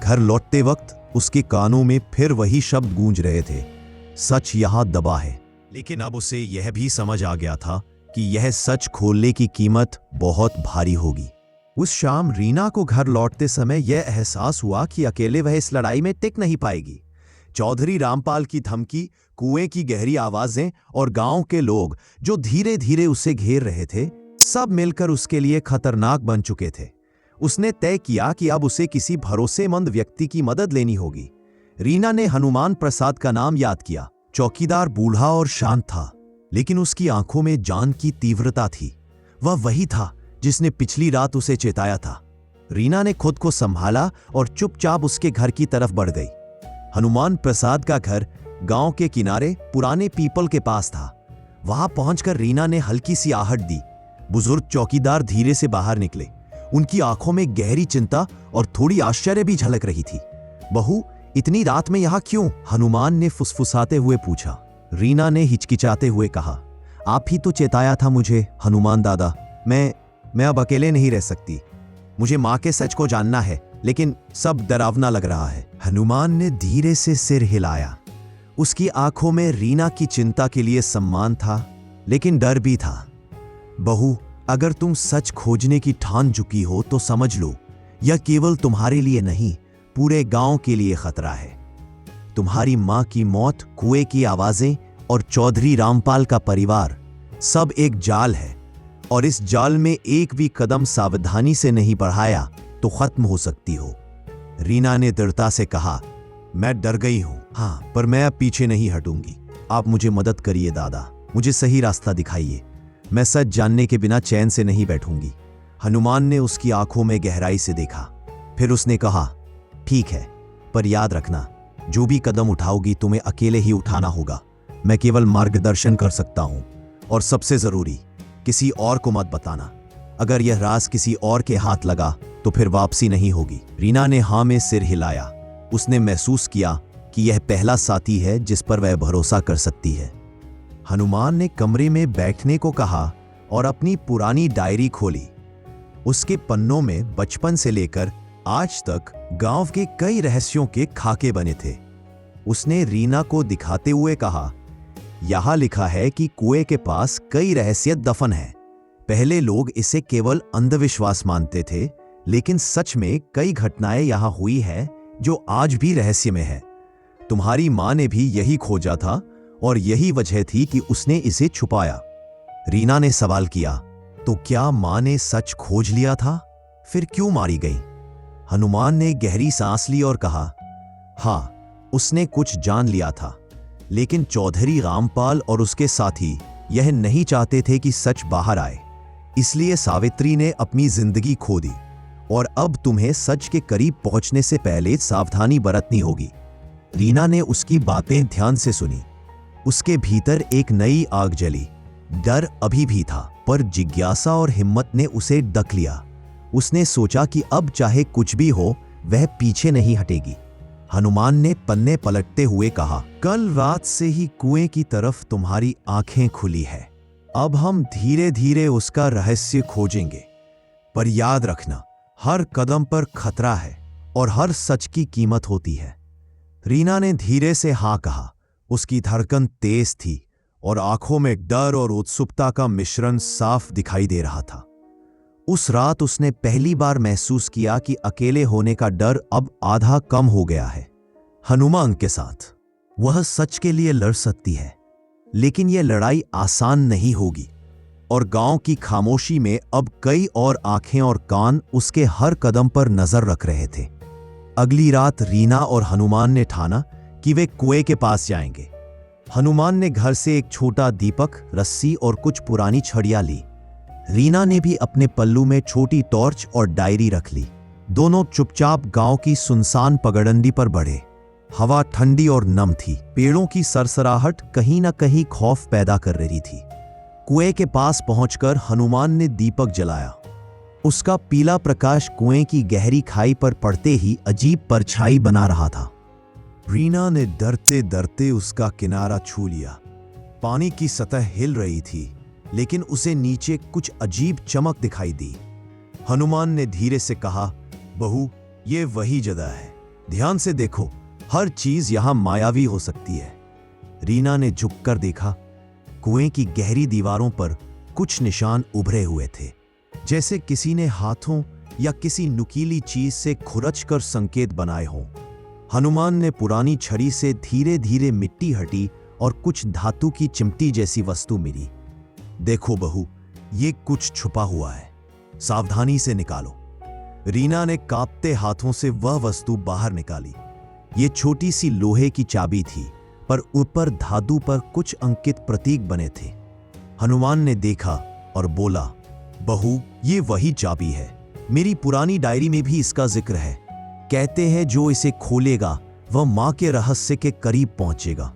घर लौटते वक्त उसके कानों में फिर वही शब्द गूंज रहे थे, सच यहां दबा है। लेकिन अब उसे यह भी समझ आ गया था कि यह सच खोलने की कीमत बहुत भारी होगी। उस शाम रीना को घर लौटते समय यह एहसास हुआ कि अकेले वह इस लड़ाई में टिक नहीं पाएगी। चौधरी रामपाल की धमकी, कुएं की गहरी आवाजें और गांव के लोग जो धीरे धीरे उसे घेर रहे थे, सब मिलकर उसके लिए खतरनाक बन चुके थे। उसने तय किया कि अब उसे किसी भरोसेमंद व्यक्ति की मदद लेनी होगी। रीना ने हनुमान प्रसाद का नाम याद किया। चौकीदार बूढ़ा और शांत था, लेकिन उसकी आंखों में जान की तीव्रता थी। वह वही था जिसने पिछली रात उसे चेताया था। रीना ने खुद को संभाला और चुपचाप उसके घर की तरफ बढ़ गई। हनुमान प्रसाद का घर गांव के किनारे पुराने पीपल के पास था। वहां पहुंचकर रीना ने हल्की सी आहट दी। बुजुर्ग चौकीदार धीरे से बाहर निकले। उनकी आंखों में गहरी चिंता और थोड़ी आश्चर्य भी झलक रही थी। बहू, इतनी रात में यहां क्यों? हनुमान ने फुसफुसाते हुए पूछा। रीना ने हिचकिचाते हुए कहा, आप ही तो चेताया था मुझे हनुमान दादा। मैं अब अकेले नहीं रह सकती। मुझे मां के सच को जानना है, लेकिन सब डरावना लग रहा है। हनुमान ने धीरे से सिर हिलाया। उसकी आंखों में रीना की चिंता के लिए सम्मान था, लेकिन डर भी था। बहू, अगर तुम सच खोजने की ठान चुकी हो तो समझ लो, यह केवल तुम्हारे लिए नहीं, पूरे गांव के लिए खतरा है। तुम्हारी मां की मौत, कुएं की आवाजें और चौधरी रामपाल का परिवार, सब एक जाल है, और इस जाल में एक भी कदम सावधानी से नहीं बढ़ाया तो खत्म हो सकती हो। रीना ने दृढ़ता से कहा, मैं डर गई हूं, हाँ, पर मैं अब पीछे नहीं हटूंगी। आप मुझे मदद करिए दादा, मुझे सही रास्ता दिखाइए। मैं सच जानने के बिना चैन से नहीं बैठूंगी। हनुमान ने उसकी आंखों में गहराई से देखा। फिर उसने कहा, ठीक है, पर याद रखना, जो भी कदम उठाओगी तुम्हें अकेले ही उठाना होगा। मैं केवल मार्गदर्शन कर सकता हूं, और सबसे जरूरी, किसी और को मत बताना। अगर यह राज किसी और के हाथ लगा तो फिर वापसी नहीं होगी। रीना ने हाँ में सिर हिलाया। उसने महसूस किया कि यह पहला साथी है जिस पर वह भरोसा कर सकती है। हनुमान ने कमरे में बैठने को कहा और अपनी पुरानी डायरी खोली। उसके पन्नों में बचपन से लेकर आज तक गांव के कई रहस्यों के खाके बने थे। उसने रीना को दिखाते हुए कहा, यहां लिखा है कि कुएं के पास कई रहस्य दफन हैं। पहले लोग इसे केवल अंधविश्वास मानते थे, लेकिन सच में कई घटनाएं यहां हुई है जो आज भी रहस्य में है। तुम्हारी मां ने भी यही खोजा था और यही वजह थी कि उसने इसे छुपाया। रीना ने सवाल किया, तो क्या मां ने सच खोज लिया था? फिर क्यों मारी गई? हनुमान ने गहरी सांस ली और कहा, हाँ, उसने कुछ जान लिया था, लेकिन चौधरी रामपाल और उसके साथी यह नहीं चाहते थे कि सच बाहर आए। इसलिए सावित्री ने अपनी जिंदगी खो दी और अब तुम्हें सच के करीब पहुंचने से पहले सावधानी बरतनी होगी। रीना ने उसकी बातें ध्यान से सुनी। उसके भीतर एक नई आग जली। डर अभी भी था, पर जिज्ञासा और हिम्मत ने उसे ढक लिया। उसने सोचा कि अब चाहे कुछ भी हो, वह पीछे नहीं हटेगी। हनुमान ने पन्ने पलटते हुए कहा, कल रात से ही कुएं की तरफ तुम्हारी आंखें खुली है। अब हम धीरे धीरे उसका रहस्य खोजेंगे। पर याद रखना, हर कदम पर खतरा है और हर सच की कीमत होती है। रीना ने धीरे से हाँ कहा। उसकी धड़कन तेज थी और आंखों में डर और उत्सुकता का मिश्रण साफ दिखाई दे रहा था। उस रात उसने पहली बार महसूस किया कि अकेले होने का डर अब आधा कम हो गया है। हनुमान के साथ वह सच के लिए लड़ सकती है, लेकिन यह लड़ाई आसान नहीं होगी। और गांव की खामोशी में अब कई और आंखें और कान उसके हर कदम पर नजर रख रहे थे। अगली रात रीना और हनुमान ने ठाना कि वे कुएं के पास जाएंगे। हनुमान ने घर से एक छोटा दीपक, रस्सी और कुछ पुरानी छड़ियां ली। रीना ने भी अपने पल्लू में छोटी टॉर्च और डायरी रख ली। दोनों चुपचाप गांव की सुनसान पगडंडी पर बढ़े। हवा ठंडी और नम थी। पेड़ों की सरसराहट कहीं न कहीं खौफ पैदा कर रही थी। कुएं के पास पहुंचकर हनुमान ने दीपक जलाया। उसका पीला प्रकाश कुएं की गहरी खाई पर पड़ते ही अजीब परछाई बना रहा था। रीना ने डरते डरते उसका किनारा छू लिया। पानी की सतह हिल रही थी, लेकिन उसे नीचे कुछ अजीब चमक दिखाई दी। हनुमान ने धीरे से कहा, बहू, ये वही जगह है। ध्यान से देखो, हर चीज यहां मायावी हो सकती है। रीना ने झुककर देखा। कुएं की गहरी दीवारों पर कुछ निशान उभरे हुए थे, जैसे किसी ने हाथों या किसी नुकीली चीज से खुरच कर संकेत बनाए हों। हनुमान ने पुरानी छड़ी से धीरे धीरे मिट्टी हटी और कुछ धातु की चिमटी जैसी वस्तु मिली। देखो बहू, ये कुछ छुपा हुआ है, सावधानी से निकालो। रीना ने कांपते हाथों से वह वस्तु बाहर निकाली। ये छोटी सी लोहे की चाबी थी, पर ऊपर धातु पर कुछ अंकित प्रतीक बने थे। हनुमान ने देखा और बोला, बहू, ये वही चाबी है। मेरी पुरानी डायरी में भी इसका जिक्र है। कहते हैं जो इसे खोलेगा वह मां के रहस्य के करीब पहुंचेगा।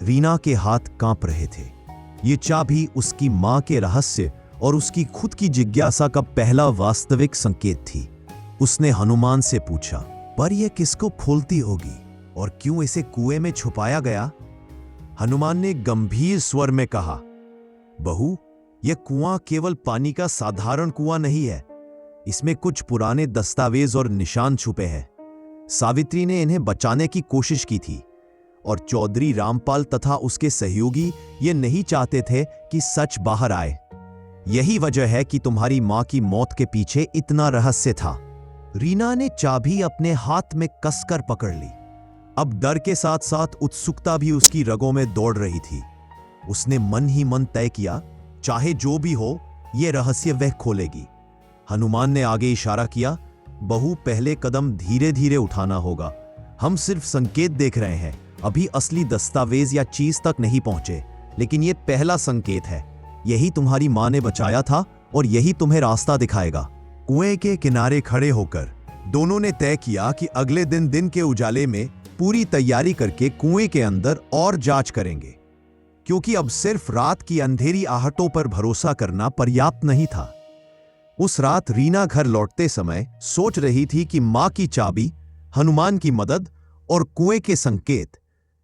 रीना के हाथ कांप रहे थे। ये चाबी उसकी मां के रहस्य और उसकी खुद की जिज्ञासा का पहला वास्तविक संकेत थी। उसने हनुमान से पूछा, पर यह किसको खोलती होगी और क्यों इसे कुएं में छुपाया गया? हनुमान ने गंभीर स्वर में कहा, बहू, यह कुआं केवल पानी का साधारण कुआं नहीं है। इसमें कुछ पुराने दस्तावेज और निशान छुपे हैं। सावित्री ने इन्हें बचाने की कोशिश की थी और चौधरी रामपाल तथा उसके सहयोगी ये नहीं चाहते थे कि सच बाहर आए। यही वजह है कि तुम्हारी मां की मौत के पीछे इतना रहस्य था। रीना ने चाबी अपने हाथ में कसकर पकड़ ली। अब डर के साथ साथ उत्सुकता भी उसकी रगों में दौड़ रही थी। उसने मन ही मन तय किया, चाहे जो भी हो, यह रहस्य वह खोलेगी। हनुमान ने आगे इशारा किया, बहू, पहले कदम धीरे धीरे उठाना होगा। हम सिर्फ संकेत देख रहे हैं, अभी असली दस्तावेज या चीज तक नहीं पहुंचे, लेकिन यह पहला संकेत है। यही तुम्हारी मां ने बचाया था और यही तुम्हें रास्ता दिखाएगा। कुएं के किनारे खड़े होकर दोनों ने तय किया कि अगले दिन के उजाले में पूरी तैयारी करके कुएं के अंदर और जांच करेंगे, क्योंकि अब सिर्फ रात की अंधेरी आहटों पर भरोसा करना पर्याप्त नहीं था। उस रात रीना घर लौटते समय सोच रही थी कि मां की चाबी, हनुमान की मदद और कुएं के संकेत,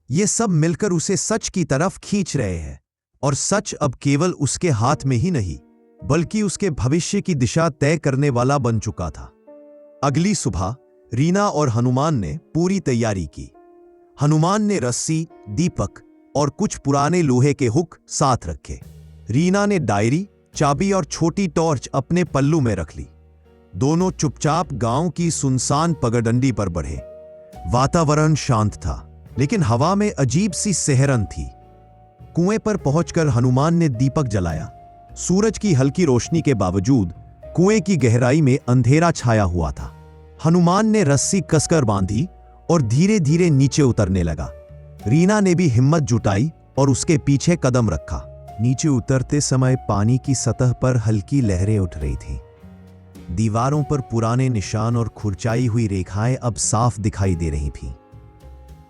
ये सब मिलकर उसे सच की तरफ खींच रहे हैं। और सच अब केवल उसके हाथ में ही नहीं, बल्कि उसके भविष्य की दिशा तय करने वाला बन चुका था। अगली सुबह रीना और हनुमान ने पूरी तैयारी की। हनुमान ने रस्सी, दीपक और कुछ पुराने लोहे के हुक साथ रखे। रीना ने डायरी, चाबी और छोटी टॉर्च अपने पल्लू में रख ली। दोनों चुपचाप गांव की सुनसान पगडंडी पर बढ़े। वातावरण शांत था, लेकिन हवा में अजीब सी सिहरन थी। कुएं पर पहुंचकर हनुमान ने दीपक जलाया। सूरज की हल्की रोशनी के बावजूद कुएं की गहराई में अंधेरा छाया हुआ था। हनुमान ने रस्सी कसकर बांधी और धीरे धीरे नीचे उतरने लगा। रीना ने भी हिम्मत जुटाई और उसके पीछे कदम रखा। नीचे उतरते समय पानी की सतह पर हल्की लहरें उठ रही थीं। दीवारों पर पुराने निशान और खुरचाई हुई रेखाएं अब साफ दिखाई दे रही थीं।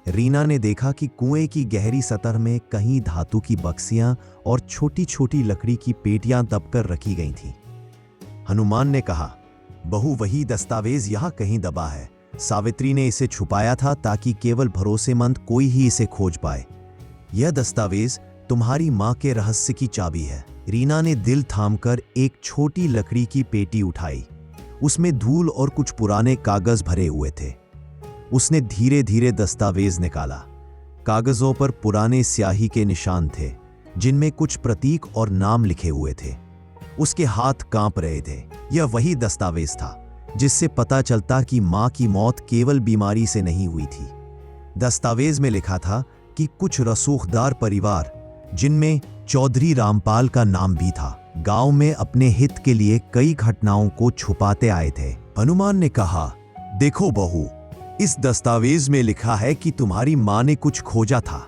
रीना ने देखा कि कुएं की गहरी सतह में कहीं धातु की बक्सियां और छोटी छोटी लकड़ी की पेटियां दबकर रखी गई थीं। हनुमान ने कहा, बहू, वही दस्तावेज यहां कहीं दबा है। सावित्री ने इसे छुपाया था ताकि केवल भरोसेमंद कोई ही इसे खोज पाए। यह दस्तावेज तुम्हारी मां के रहस्य की चाबी है। रीना ने दिल थामकर एक छोटी लकड़ी की पेटी उठाई। उसमें धूल और कुछ पुराने कागज भरे हुए थे। उसने धीरे धीरे दस्तावेज निकाला। कागजों पर पुराने स्याही के निशान थे, जिनमें कुछ प्रतीक और नाम लिखे हुए थे। उसके हाथ कांप रहे थे। यह वही दस्तावेज था जिससे पता चलता कि मां की मौत केवल बीमारी से नहीं हुई थी। दस्तावेज में लिखा था कि कुछ रसूखदार परिवार, जिनमें चौधरी रामपाल का नाम भी था, गांव में अपने हित के लिए कई घटनाओं को छुपाते आए थे। हनुमान ने कहा, देखो बहू, इस दस्तावेज में लिखा है कि तुम्हारी मां ने कुछ खोजा था।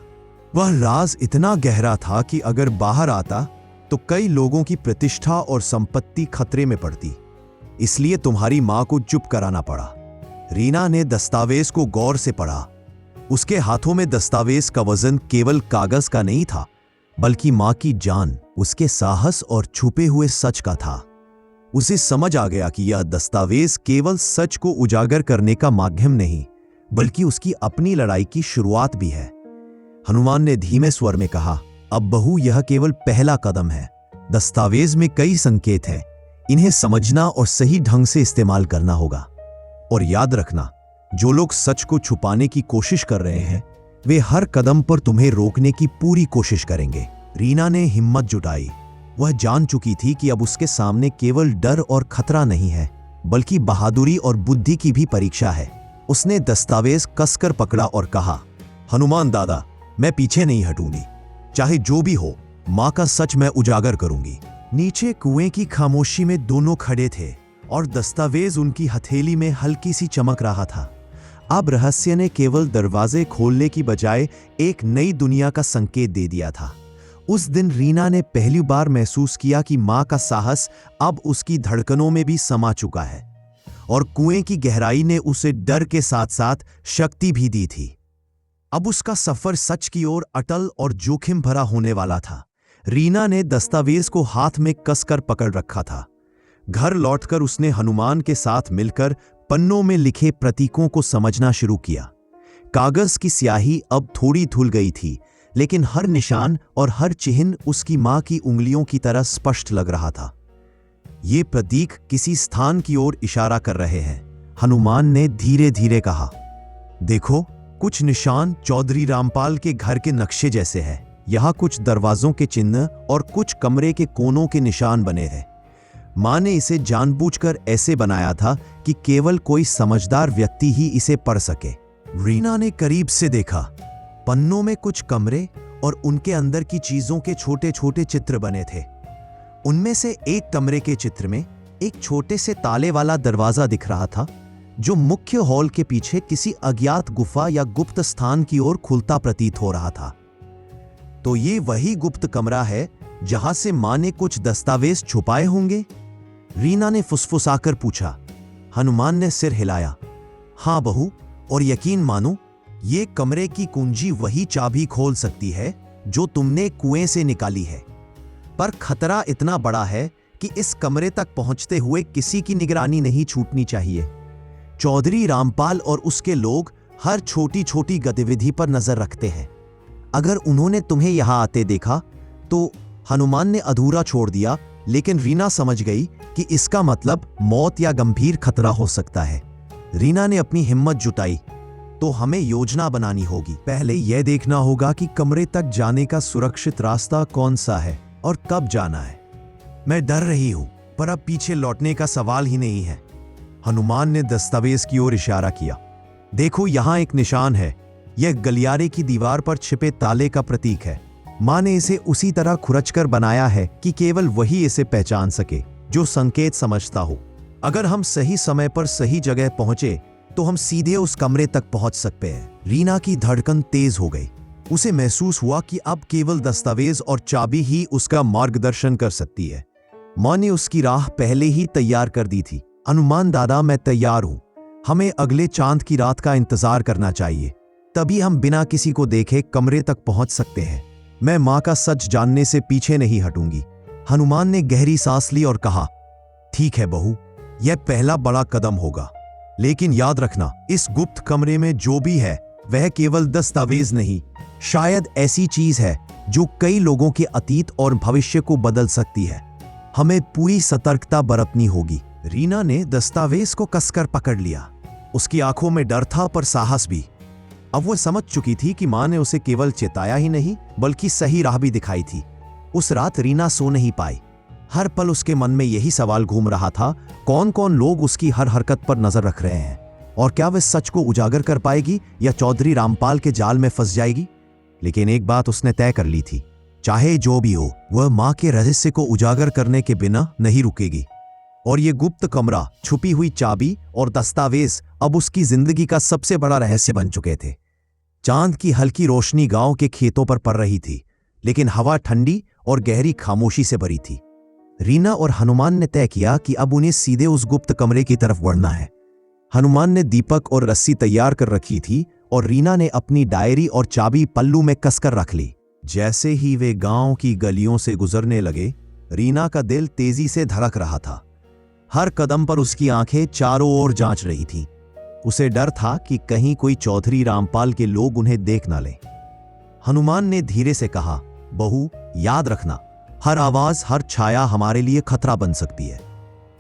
वह राज इतना गहरा था कि अगर बाहर आता तो कई लोगों की प्रतिष्ठा और संपत्ति खतरे में पड़ती। इसलिए तुम्हारी मां को चुप कराना पड़ा। रीना ने दस्तावेज को गौर से पढ़ा। उसके हाथों में दस्तावेज का वजन केवल कागज का नहीं था, बल्कि मां की जान, उसके साहस और छुपे हुए सच का था। उसे समझ आ गया कि यह दस्तावेज केवल सच को उजागर करने का माध्यम नहीं, बल्कि उसकी अपनी लड़ाई की शुरुआत भी है। हनुमान ने धीमे स्वर में कहा, अब बहू, यह केवल पहला कदम है। दस्तावेज में कई संकेत हैं। इन्हें समझना और सही ढंग से इस्तेमाल करना होगा। और याद रखना, जो लोग सच को छुपाने की कोशिश कर रहे हैं, वे हर कदम पर तुम्हें रोकने की पूरी कोशिश करेंगे। रीना ने हिम्मत जुटाई। वह जान चुकी थी कि अब उसके सामने केवल डर और खतरा नहीं है, बल्कि बहादुरी और बुद्धि की भी परीक्षा है। उसने दस्तावेज कसकर पकड़ा और कहा, हनुमान दादा, मैं पीछे नहीं हटूंगी। चाहे जो भी हो, मां का सच मैं उजागर करूंगी। नीचे कुएं की खामोशी में दोनों खड़े थे और दस्तावेज उनकी हथेली में हल्की सी चमक रहा था। अब रहस्य ने केवल दरवाजे खोलने की बजाय एक नई दुनिया का संकेत दे दिया था। उस दिन रीना ने पहली बार महसूस किया कि मां का साहस अब उसकी धड़कनों में भी समा चुका है, और कुएं की गहराई ने उसे डर के साथ साथ शक्ति भी दी थी। अब उसका सफर सच की ओर अटल और जोखिम भरा होने वाला था। रीना ने दस्तावेज को हाथ में कसकर पकड़ रखा था। घर लौटकर उसने हनुमान के साथ मिलकर पन्नों में लिखे प्रतीकों को समझना शुरू किया। कागज की स्याही अब थोड़ी धुल गई थी, लेकिन हर निशान और हर चिन्ह उसकी मां की उंगलियों की तरह स्पष्ट लग रहा था। ये प्रतीक किसी स्थान की ओर इशारा कर रहे हैं। हनुमान ने धीरे धीरे कहा, देखो, कुछ निशान चौधरी रामपाल के घर के नक्शे जैसे हैं। यहाँ कुछ दरवाजों के चिन्ह और कुछ कमरे के कोनों के निशान बने हैं। मां ने इसे जानबूझकर ऐसे बनाया था कि केवल कोई समझदार व्यक्ति ही इसे पढ़ सके। रीना ने करीब से देखा। पन्नों में कुछ कमरे और उनके अंदर की चीजों के छोटे छोटे चित्र बने थे। उनमें से एक कमरे के चित्र में एक छोटे से ताले वाला दरवाजा दिख रहा था, जो मुख्य हॉल के पीछे किसी अज्ञात गुफा या गुप्त स्थान की ओर खुलता प्रतीत हो रहा था। तो ये वही गुप्त कमरा है जहां से मां ने कुछ दस्तावेज छुपाए होंगे? रीना ने फुसफुसाकर पूछा। हनुमान ने सिर हिलाया। हां बहू, और यकीन मानो, ये कमरे की कुंजी वही चाबी खोल सकती है जो तुमने कुएं से निकाली है। पर खतरा इतना बड़ा है कि इस कमरे तक पहुंचते हुए किसी की निगरानी नहीं छूटनी चाहिए। चौधरी रामपाल और उसके लोग हर छोटी छोटी गतिविधि पर नजर रखते हैं। अगर उन्होंने तुम्हें यहां आते देखा तो, हनुमान ने अधूरा छोड़ दिया लेकिन रीना समझ गई कि इसका मतलब मौत या गंभीर खतरा हो सकता है। रीना ने अपनी हिम्मत जुटाई। तो हमें योजना बनानी होगी। पहले यह देखना होगा कि कमरे तक जाने का सुरक्षित रास्ता कौन सा है और कब जाना है। मैं डर रही हूं, पर अब पीछे लौटने का सवाल ही नहीं है। हनुमान ने दस्तावेज की ओर इशारा किया। देखो, यहां एक निशान है। यह गलियारे की दीवार पर छिपे ताले का प्रतीक है। मां ने इसे उसी तरह खुरचकर बनाया है कि केवल वही इसे पहचान सके जो संकेत समझता हो। अगर हम सही समय पर सही जगह पहुंचे तो हम सीधे उस कमरे तक पहुंच सकते हैं। रीना की धड़कन तेज हो गई। उसे महसूस हुआ कि अब केवल दस्तावेज और चाबी ही उसका मार्गदर्शन कर सकती है। मां ने उसकी राह पहले ही तैयार कर दी थी। हनुमान दादा, मैं तैयार हूं। हमें अगले चांद की रात का इंतजार करना चाहिए। तभी हम बिना किसी को देखे कमरे तक पहुंच सकते हैं। मैं मां का सच जानने से पीछे नहीं हटूंगी। हनुमान ने गहरी सांस ली और कहा, ठीक है बहू, यह पहला बड़ा कदम होगा। लेकिन याद रखना, इस गुप्त कमरे में जो भी है वह केवल दस्तावेज नहीं, शायद ऐसी चीज है जो कई लोगों के अतीत और भविष्य को बदल सकती है। हमें पूरी सतर्कता बरतनी होगी। रीना ने दस्तावेज को कसकर पकड़ लिया। उसकी आंखों में डर था, पर साहस भी। अब वो समझ चुकी थी कि मां ने उसे केवल चेताया ही नहीं, बल्कि सही राह भी दिखाई थी। उस रात रीना सो नहीं पाई। हर पल उसके मन में यही सवाल घूम रहा था, कौन कौन लोग उसकी हर हरकत पर नजर रख रहे हैं, और क्या वह सच को उजागर कर पाएगी या चौधरी रामपाल के जाल में फंस जाएगी। लेकिन एक बात उसने तय कर ली थी, चाहे जो भी हो, वह मां के रहस्य को उजागर करने के बिना नहीं रुकेगी। और ये गुप्त कमरा, छुपी हुई चाबी और दस्तावेज अब उसकी जिंदगी का सबसे बड़ा रहस्य बन चुके थे। चांद की हल्की रोशनी गांव के खेतों पर पड़ रही थी, लेकिन हवा ठंडी और गहरी खामोशी से भरी थी। रीना और हनुमान ने तय किया कि अब उन्हें सीधे उस गुप्त कमरे की तरफ बढ़ना है। हनुमान ने दीपक और रस्सी तैयार कर रखी थी और रीना ने अपनी डायरी और चाबी पल्लू में कसकर रख ली। जैसे ही वे गांव की गलियों से गुजरने लगे, रीना का दिल तेजी से धड़क रहा था। हर कदम पर उसकी आंखें चारों ओर जांच रही थीं। उसे डर था कि कहीं कोई चौधरी रामपाल के लोग उन्हें देख ना लें। हनुमान ने धीरे से कहा, बहू, याद रखना, हर आवाज, हर छाया हमारे लिए खतरा बन सकती है।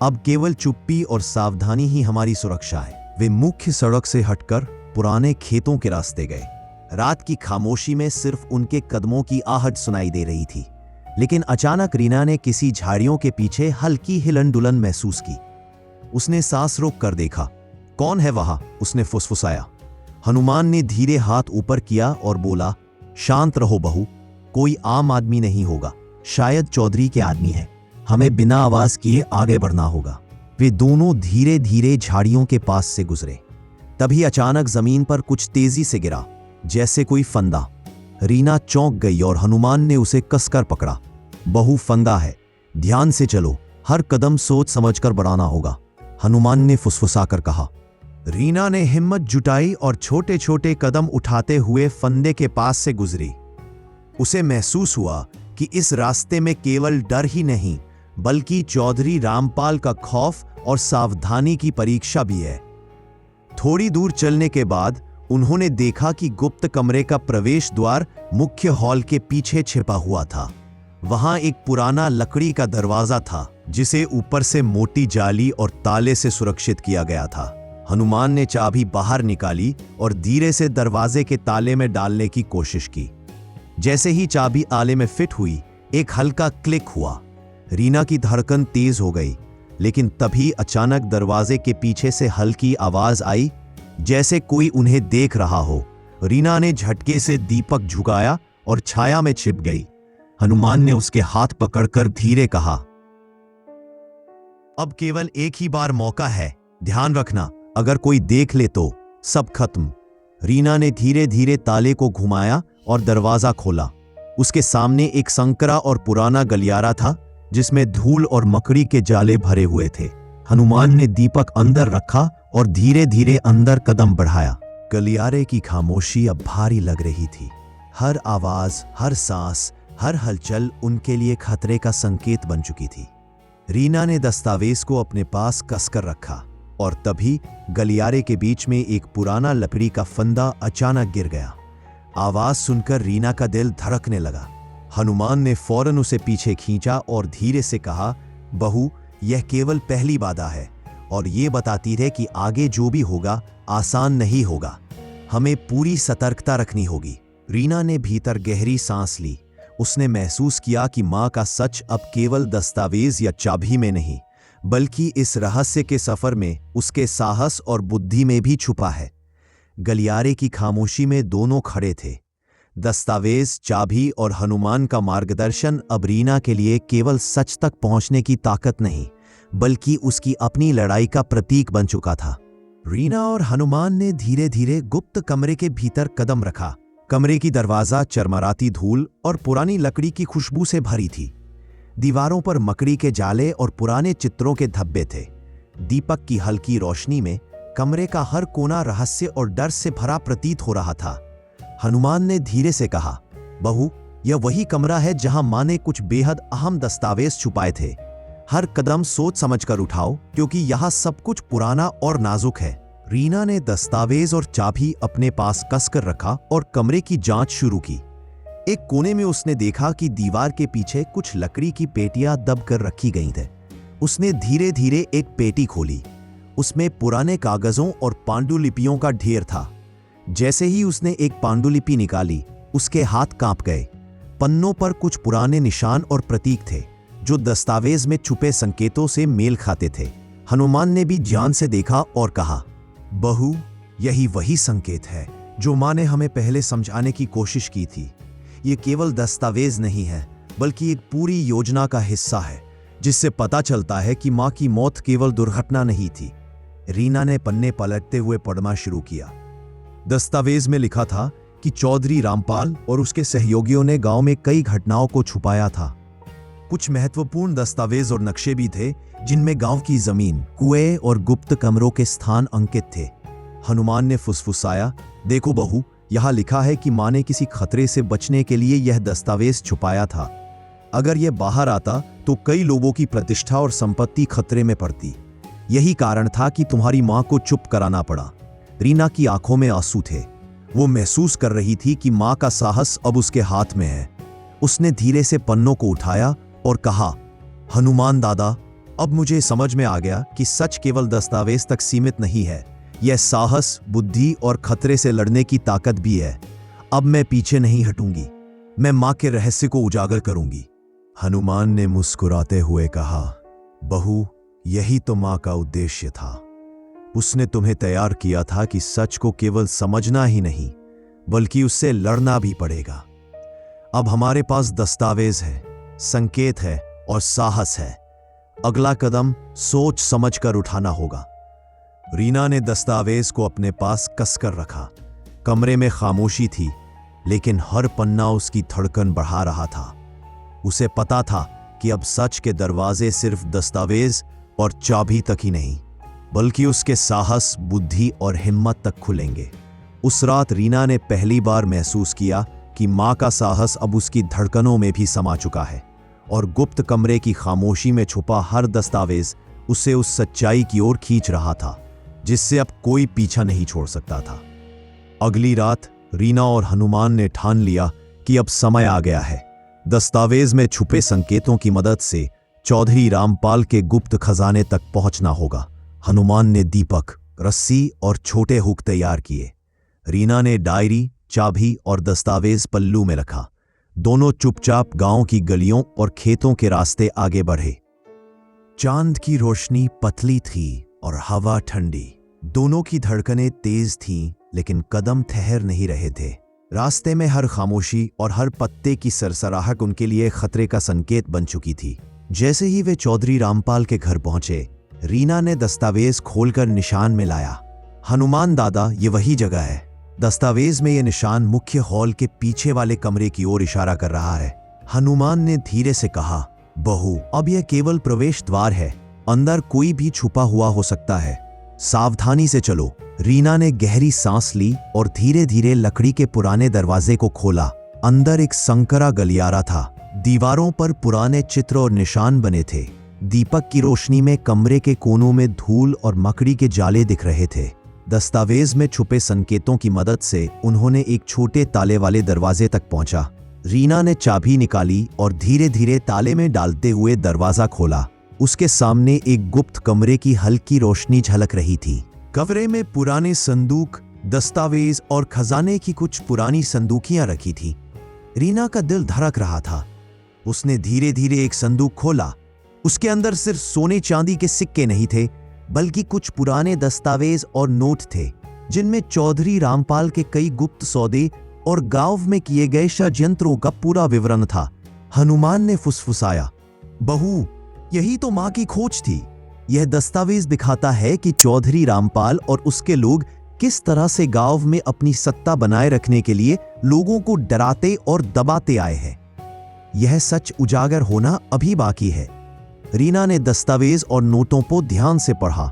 अब केवल चुप्पी और सावधानी ही हमारी सुरक्षा है। वे मुख्य सड़क से हटकर पुराने खेतों के रास्ते गए। रात की खामोशी में सिर्फ उनके कदमों की आहट सुनाई दे रही थी। लेकिन अचानक रीना ने किसी झाड़ियों के पीछे हल्की हिलन डुलन महसूस की। उसने सांस रोक कर देखा। कौन है वहां? उसने फुसफुसाया। हनुमान ने धीरे हाथ ऊपर किया और बोला, शांत रहो बहू, कोई आम आदमी नहीं होगा, शायद चौधरी के आदमी है। हमें बिना आवाज किए आगे बढ़ना होगा। वे दोनों धीरे धीरे झाड़ियों के पास से गुजरे। तभी अचानक जमीन पर कुछ तेजी से गिरा, जैसे कोई फंदा। रीना चौंक गई और हनुमान ने उसे कसकर पकड़ा। बहू, फंदा है, ध्यान से चलो, हर कदम सोच समझकर बढ़ाना होगा, हनुमान ने फुसफुसाकर कहा। रीना ने हिम्मत जुटाई और छोटे छोटे कदम उठाते हुए फंदे के पास से गुजरी। उसे महसूस हुआ कि इस रास्ते में केवल डर ही नहीं, बल्कि चौधरी रामपाल का खौफ और सावधानी की परीक्षा भी है। थोड़ी दूर चलने के बाद उन्होंने देखा कि गुप्त कमरे का प्रवेश द्वार मुख्य हॉल के पीछे छिपा हुआ था। वहां एक पुराना लकड़ी का दरवाजा था, जिसे ऊपर से मोटी जाली और ताले से सुरक्षित किया गया था। हनुमान ने चाबी बाहर निकाली और धीरे से दरवाजे के ताले में डालने की कोशिश की। जैसे ही चाबी ताले में फिट हुई, एक हल्का क्लिक हुआ। रीना की धड़कन तेज हो गई, लेकिन तभी अचानक दरवाजे के पीछे से हल्की आवाज आई, जैसे कोई उन्हें देख रहा हो। रीना ने झटके से दीपक झुकाया और छाया में छिप गई। हनुमान ने उसके हाथ पकड़कर धीरे कहा, अब केवल एक ही बार मौका है, ध्यान रखना, अगर कोई देख ले तो सब खत्म। रीना ने धीरे धीरे ताले को घुमाया और दरवाजा खोला। उसके सामने एक संकरा और पुराना गलियारा था, जिसमें धूल और मकड़ी के जाले भरे हुए थे। हनुमान ने दीपक अंदर रखा और धीरे धीरे अंदर कदम बढ़ाया। गलियारे की खामोशी अब भारी लग रही थी। हर आवाज, हर सांस, हर हलचल उनके लिए खतरे का संकेत बन चुकी थी। रीना ने दस्तावेज को अपने पास कसकर रखा और तभी गलियारे के बीच में एक पुराना लकड़ी का फंदा अचानक गिर गया। आवाज सुनकर रीना का दिल धड़कने लगा। हनुमान ने फौरन उसे पीछे खींचा और धीरे से कहा, बहू, यह केवल पहली बाधा है और ये बताती है कि आगे जो भी होगा आसान नहीं होगा। हमें पूरी सतर्कता रखनी होगी। रीना ने भीतर गहरी सांस ली। उसने महसूस किया कि मां का सच अब केवल दस्तावेज या चाबी में नहीं, बल्कि इस रहस्य के सफर में उसके साहस और बुद्धि में भी छुपा है। गलियारे की खामोशी में दोनों खड़े थे। दस्तावेज, चाबी और हनुमान का मार्गदर्शन अब रीना के लिए केवल सच तक पहुंचने की ताकत नहीं, बल्कि उसकी अपनी लड़ाई का प्रतीक बन चुका था। रीना और हनुमान ने धीरे धीरे गुप्त कमरे के भीतर कदम रखा। कमरे की दरवाजा चरमराती धूल और पुरानी लकड़ी की खुशबू से भरी थी। दीवारों पर मकड़ी के जाले और पुराने चित्रों के धब्बे थे। दीपक की हल्की रोशनी में कमरे का हर कोना रहस्य और डर से भरा प्रतीत हो रहा था। हनुमान ने धीरे से कहा, बहू, यह वही कमरा है जहां मां ने कुछ बेहद अहम दस्तावेज छुपाए थे। हर कदम सोच समझकर उठाओ, क्योंकि यहां सब कुछ पुराना और नाजुक है। रीना ने दस्तावेज और चाबी अपने पास कसकर रखा और कमरे की जांच शुरू की। एक कोने में उसने देखा कि दीवार के पीछे कुछ लकड़ी की पेटियां दबकर रखी गई थीं। उसने धीरे धीरे एक पेटी खोली। उसमें पुराने कागजों और पांडुलिपियों का ढेर था। जैसे ही उसने एक पांडुलिपि निकाली, उसके हाथ कांप गए। पन्नों पर कुछ पुराने निशान और प्रतीक थे, जो दस्तावेज में छुपे संकेतों से मेल खाते थे। हनुमान ने भी ध्यान से देखा और कहा, बहू, यही वही संकेत है जो मां ने हमें पहले समझाने की कोशिश की थी। ये केवल दस्तावेज नहीं है, बल्कि एक पूरी योजना का हिस्सा है, जिससे पता चलता है कि मां की मौत केवल दुर्घटना नहीं थी। रीना ने पन्ने पलटते हुए पढ़ना शुरू किया। दस्तावेज में लिखा था कि चौधरी रामपाल और उसके सहयोगियों ने गांव में कई घटनाओं को छुपाया था। कुछ महत्वपूर्ण दस्तावेज और नक्शे भी थे, जिनमें गांव की जमीन, कुएं और गुप्त कमरों के स्थान अंकित थे। हनुमान ने फुसफुसाया, देखो बहू, यहां लिखा है कि मां ने किसी खतरे से बचने के लिए यह दस्तावेज छुपाया था। अगर यह बाहर आता तो कई लोगों की प्रतिष्ठा और संपत्ति खतरे में पड़ती। यही कारण था कि तुम्हारी मां को चुप कराना पड़ा। रीना की आंखों में आंसू थे। वो महसूस कर रही थी कि मां का साहस अब उसके हाथ में है। उसने धीरे से पन्नों को उठाया और कहा, हनुमान दादा, अब मुझे समझ में आ गया कि सच केवल दस्तावेज तक सीमित नहीं है। यह साहस, बुद्धि और खतरे से लड़ने की ताकत भी है। अब मैं पीछे नहीं हटूंगी। मैं मां के रहस्य को उजागर करूंगी। हनुमान ने मुस्कुराते हुए कहा, बहू, यही तो मां का उद्देश्य था। उसने तुम्हें तैयार किया था कि सच को केवल समझना ही नहीं, बल्कि उससे लड़ना भी पड़ेगा। अब हमारे पास दस्तावेज है, संकेत है और साहस है। अगला कदम सोच समझकर उठाना होगा। रीना ने दस्तावेज को अपने पास कसकर रखा। कमरे में खामोशी थी, लेकिन हर पन्ना उसकी धड़कन बढ़ा रहा था। उसे पता था कि अब सच के दरवाजे सिर्फ दस्तावेज और चाबी तक ही नहीं, बल्कि उसके साहस, बुद्धि और हिम्मत तक खुलेंगे। उस रात रीना ने पहली बार महसूस किया कि मां का साहस अब उसकी धड़कनों में भी समा चुका है, और गुप्त कमरे की खामोशी में छुपा हर दस्तावेज उसे उस सच्चाई की ओर खींच रहा था, जिससे अब कोई पीछा नहीं छोड़ सकता था। अगली रात रीना और हनुमान ने ठान लिया कि अब समय आ गया है। दस्तावेज में छुपे संकेतों की मदद से चौधरी रामपाल के गुप्त खजाने तक पहुंचना होगा। हनुमान ने दीपक, रस्सी और छोटे हुक तैयार किए। रीना ने डायरी, चाबी और दस्तावेज पल्लू में रखा। दोनों चुपचाप गांव की गलियों और खेतों के रास्ते आगे बढ़े। चांद की रोशनी पतली थी और हवा ठंडी। दोनों की धड़कनें तेज थीं, लेकिन कदम ठहर नहीं रहे थे। रास्ते में हर खामोशी और हर पत्ते की सरसराहट उनके लिए खतरे का संकेत बन चुकी थी। जैसे ही वे चौधरी रामपाल के घर पहुंचे, रीना ने दस्तावेज खोलकर निशान में लाया। हनुमान दादा, ये वही जगह है। दस्तावेज में ये निशान मुख्य हॉल के पीछे वाले कमरे की ओर इशारा कर रहा है। हनुमान ने धीरे से कहा, बहू, अब यह केवल प्रवेश द्वार है। अंदर कोई भी छुपा हुआ हो सकता है। सावधानी से चलो। रीना ने गहरी सांस ली और धीरे धीरे लकड़ी के पुराने दरवाजे को खोला। अंदर एक संकरा गलियारा था। दीवारों पर पुराने चित्र और निशान बने थे। दीपक की रोशनी में कमरे के कोनों में धूल और मकड़ी के जाले दिख रहे थे। दस्तावेज में छुपे संकेतों की मदद से उन्होंने एक छोटे ताले वाले दरवाजे तक पहुंचा। रीना ने चाबी निकाली और धीरे धीरे ताले में डालते हुए दरवाजा खोला। उसके सामने एक गुप्त कमरे की हल्की रोशनी झलक रही थी। कमरे में पुराने संदूक, दस्तावेज और खजाने की कुछ पुरानी संदूकियां रखी थी। रीना का दिल धड़क रहा था। उसने धीरे धीरे एक संदूक खोला। उसके अंदर सिर्फ सोने चांदी के सिक्के नहीं थे, बल्कि कुछ पुराने दस्तावेज और नोट थे, जिनमें चौधरी रामपाल के कई गुप्त सौदे और गांव में किए गए षड्यंत्रों का पूरा विवरण था। हनुमान ने फुसफुसाया, बहू, यही तो मां की खोज थी। यह दस्तावेज दिखाता है कि चौधरी रामपाल और उसके लोग किस तरह से गांव में अपनी सत्ता बनाए रखने के लिए लोगों को डराते और दबाते आए हैं। यह सच उजागर होना अभी बाकी है। रीना ने दस्तावेज और नोटों को ध्यान से पढ़ा।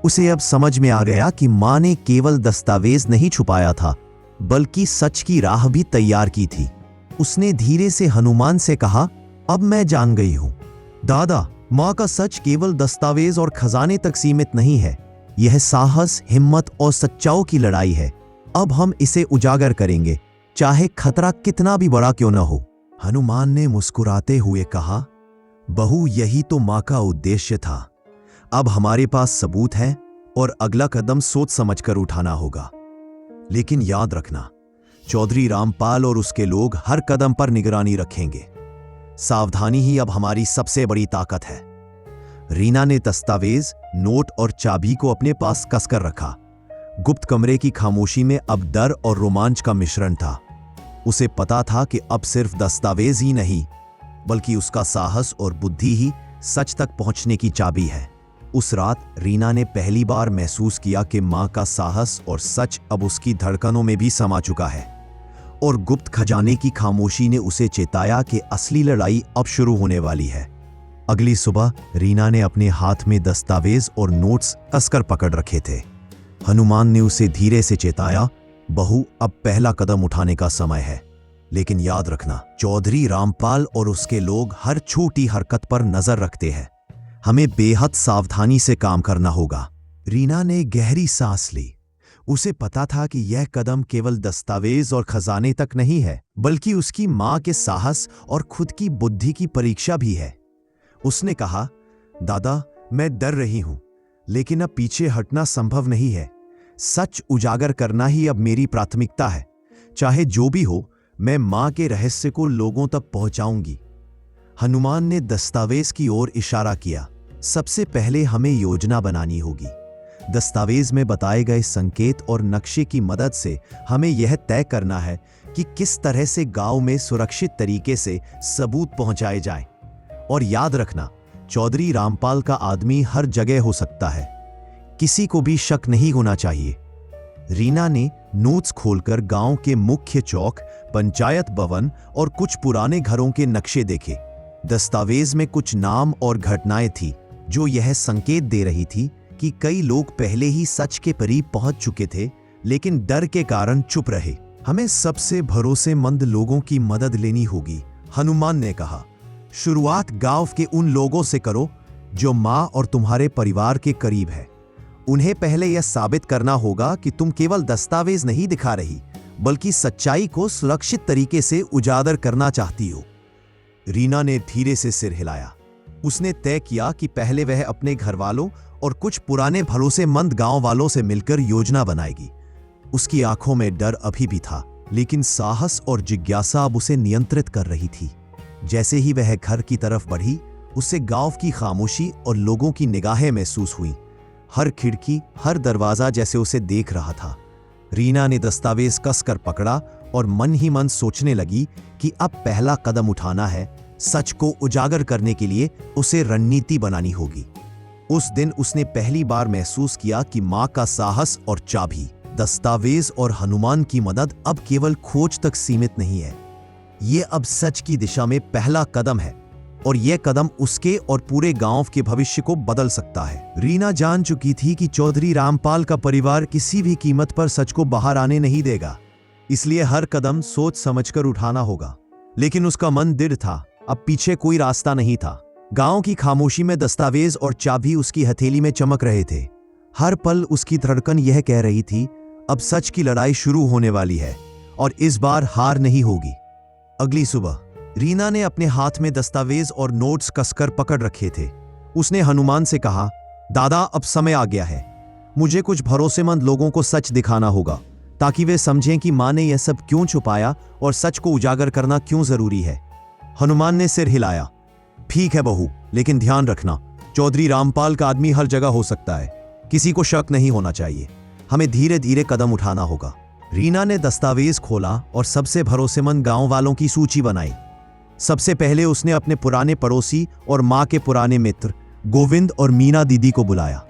उसे अब समझ में आ गया कि मां ने केवल दस्तावेज नहीं छुपाया था, बल्कि सच की राह भी तैयार की थी। उसने धीरे से हनुमान से कहा, अब मैं जान गई हूं। दादा, मां का सच केवल दस्तावेज और खजाने तक सीमित नहीं है। यह साहस, हिम्मत और सच्चाई की लड़ाई है। अब हम इसे उजागर करेंगे, चाहे खतरा कितना भी बड़ा क्यों न हो। हनुमान ने मुस्कुराते हुए कहा, बहू, यही तो मां का उद्देश्य था। अब हमारे पास सबूत है और अगला कदम सोच समझकर उठाना होगा। लेकिन याद रखना, चौधरी रामपाल और उसके लोग हर कदम पर निगरानी रखेंगे। सावधानी ही अब हमारी सबसे बड़ी ताकत है। रीना ने दस्तावेज, नोट और चाबी को अपने पास कसकर रखा। गुप्त कमरे की खामोशी में अब डर और रोमांच का मिश्रण था। उसे पता था कि अब सिर्फ दस्तावेज ही नहीं, बल्कि उसका साहस और बुद्धि ही सच तक पहुंचने की चाबी है। उस रात रीना ने पहली बार महसूस किया कि मां का साहस और सच अब उसकी धड़कनों में भी समा चुका है। और गुप्त खजाने की खामोशी ने उसे चेताया कि असली लड़ाई अब शुरू होने वाली है। अगली सुबह रीना ने अपने हाथ में दस्तावेज और नोट्स कसकर पकड़ रखे थे। हनुमान ने उसे धीरे से चेताया, बहू, अब पहला कदम उठाने का समय है। लेकिन याद रखना, चौधरी रामपाल और उसके लोग हर छोटी हरकत पर नजर रखते हैं। हमें बेहद सावधानी से काम करना होगा। रीना ने गहरी सांस ली। उसे पता था कि यह कदम केवल दस्तावेज और खजाने तक नहीं है, बल्कि उसकी मां के साहस और खुद की बुद्धि की परीक्षा भी है। उसने कहा, दादा, मैं डर रही हूं, लेकिन अब पीछे हटना संभव नहीं है। सच उजागर करना ही अब मेरी प्राथमिकता है। चाहे जो भी हो, मैं मां के रहस्य को लोगों तक पहुंचाऊंगी। हनुमान ने दस्तावेज की ओर इशारा किया। सबसे पहले हमें योजना बनानी होगी। दस्तावेज में बताए गए संकेत और नक्शे की मदद से हमें यह तय करना है कि किस तरह से गांव में सुरक्षित तरीके से सबूत पहुंचाए जाएं। और याद रखना, चौधरी रामपाल का आदमी हर जगह हो सकता है। किसी को भी शक नहीं होना चाहिए। रीना ने नोट्स खोलकर गांव के मुख्य चौक, पंचायत भवन और कुछ पुराने घरों के नक्शे देखे। दस्तावेज में कुछ नाम और घटनाएं थी जो यह संकेत दे रही थी कि कई लोग पहले ही सच के करीब पहुंच चुके थे, लेकिन डर के कारण चुप रहे। हमें सबसे भरोसेमंद लोगों की मदद लेनी होगी, हनुमान ने कहा। शुरुआत गांव के उन लोगों से करो जो मां और तुम्हारे परिवार के करीब है। उन्हें पहले यह साबित करना होगा कि तुम केवल दस्तावेज नहीं दिखा रही, बल्कि सच्चाई को सुरक्षित तरीके से उजागर करना चाहती हो। रीना ने धीरे से सिर हिलाया। उसने तय किया कि पहले वह अपने घर वालों और कुछ पुराने भरोसेमंद गांव वालों से मिलकर योजना बनाएगी। उसकी आंखों में डर अभी भी था, लेकिन साहस और जिज्ञासा अब उसे नियंत्रित कर रही थी। जैसे ही वह घर की तरफ बढ़ी, उसे गांव की खामोशी और लोगों की निगाहें महसूस हुई। हर खिड़की, हर दरवाजा जैसे उसे देख रहा था। रीना ने दस्तावेज कसकर पकड़ा और मन ही मन सोचने लगी कि अब पहला कदम उठाना है। सच को उजागर करने के लिए उसे रणनीति बनानी होगी। उस दिन उसने पहली बार महसूस किया कि मां का साहस और चाबी, दस्तावेज और हनुमान की मदद अब केवल खोज तक सीमित नहीं है। ये अब सच की दिशा में पहला कदम है, और यह कदम उसके और पूरे गांव के भविष्य को बदल सकता है। रीना जान चुकी थी कि चौधरी रामपाल का परिवार किसी भी कीमत पर सच को बाहर आने नहीं देगा, इसलिए हर कदम सोच समझकर उठाना होगा। लेकिन उसका मन दृढ़ था। अब पीछे कोई रास्ता नहीं था। गांव की खामोशी में दस्तावेज और चाबी उसकी हथेली में चमक रहे थे। हर पल उसकी धड़कन यह कह रही थी, अब सच की लड़ाई शुरू होने वाली है और इस बार हार नहीं होगी। अगली सुबह रीना ने अपने हाथ में दस्तावेज और नोट्स कसकर पकड़ रखे थे। उसने हनुमान से कहा, दादा अब समय आ गया है, मुझे कुछ भरोसेमंद लोगों को सच दिखाना होगा ताकि वे समझें कि माँ ने यह सब क्यों छुपाया और सच को उजागर करना क्यों जरूरी है। हनुमान ने सिर हिलाया। ठीक है बहू, लेकिन ध्यान रखना, चौधरी रामपाल का आदमी हर जगह हो सकता है, किसी को शक नहीं होना चाहिए, हमें धीरे धीरे कदम उठाना होगा। रीना ने दस्तावेज खोला और सबसे भरोसेमंद गांव वालों की सूची बनाई। सबसे पहले उसने अपने पुराने पड़ोसी और माँ के पुराने मित्र गोविंद और मीना दीदी को बुलाया।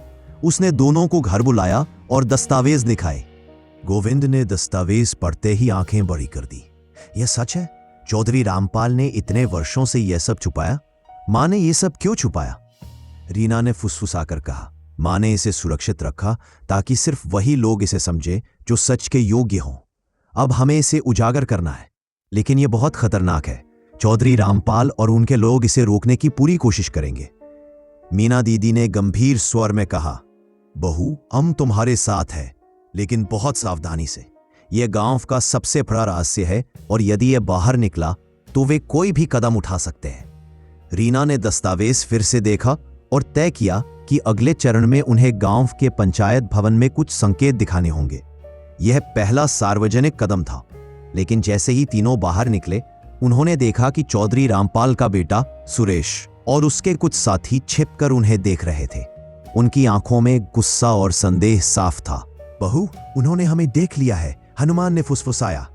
उसने दोनों को घर बुलाया और दस्तावेज दिखाए। गोविंद ने दस्तावेज पढ़ते ही आंखें बड़ी कर दी। यह सच है? चौधरी रामपाल ने इतने वर्षों से यह सब छुपाया? माँ ने यह सब क्यों छुपाया? रीना ने फुसफुसाकर कहा, माँ ने इसे सुरक्षित रखा ताकि सिर्फ वही लोग इसे समझे जो सच के योग्य हों। अब हमें इसे उजागर करना है, लेकिन यह बहुत खतरनाक है। चौधरी रामपाल और उनके लोग इसे रोकने की पूरी कोशिश करेंगे। मीना दीदी ने गंभीर स्वर में कहा, बहू हम तुम्हारे साथ हैं, लेकिन बहुत सावधानी से। यह गांव का सबसे बड़ा रहस्य है और यदि यह बाहर निकला तो वे कोई भी कदम उठा सकते हैं। रीना ने दस्तावेज फिर से देखा और तय किया कि अगले चरण में उन्हें गांव के पंचायत भवन में कुछ संकेत दिखाने होंगे। यह पहला सार्वजनिक कदम था, लेकिन जैसे ही तीनों बाहर निकले उन्होंने देखा कि चौधरी रामपाल का बेटा सुरेश और उसके कुछ साथी छिपकर उन्हें देख रहे थे। उनकी आंखों में गुस्सा और संदेह साफ था। बहू, उन्होंने हमें देख लिया है, हनुमान ने फुसफुसाया।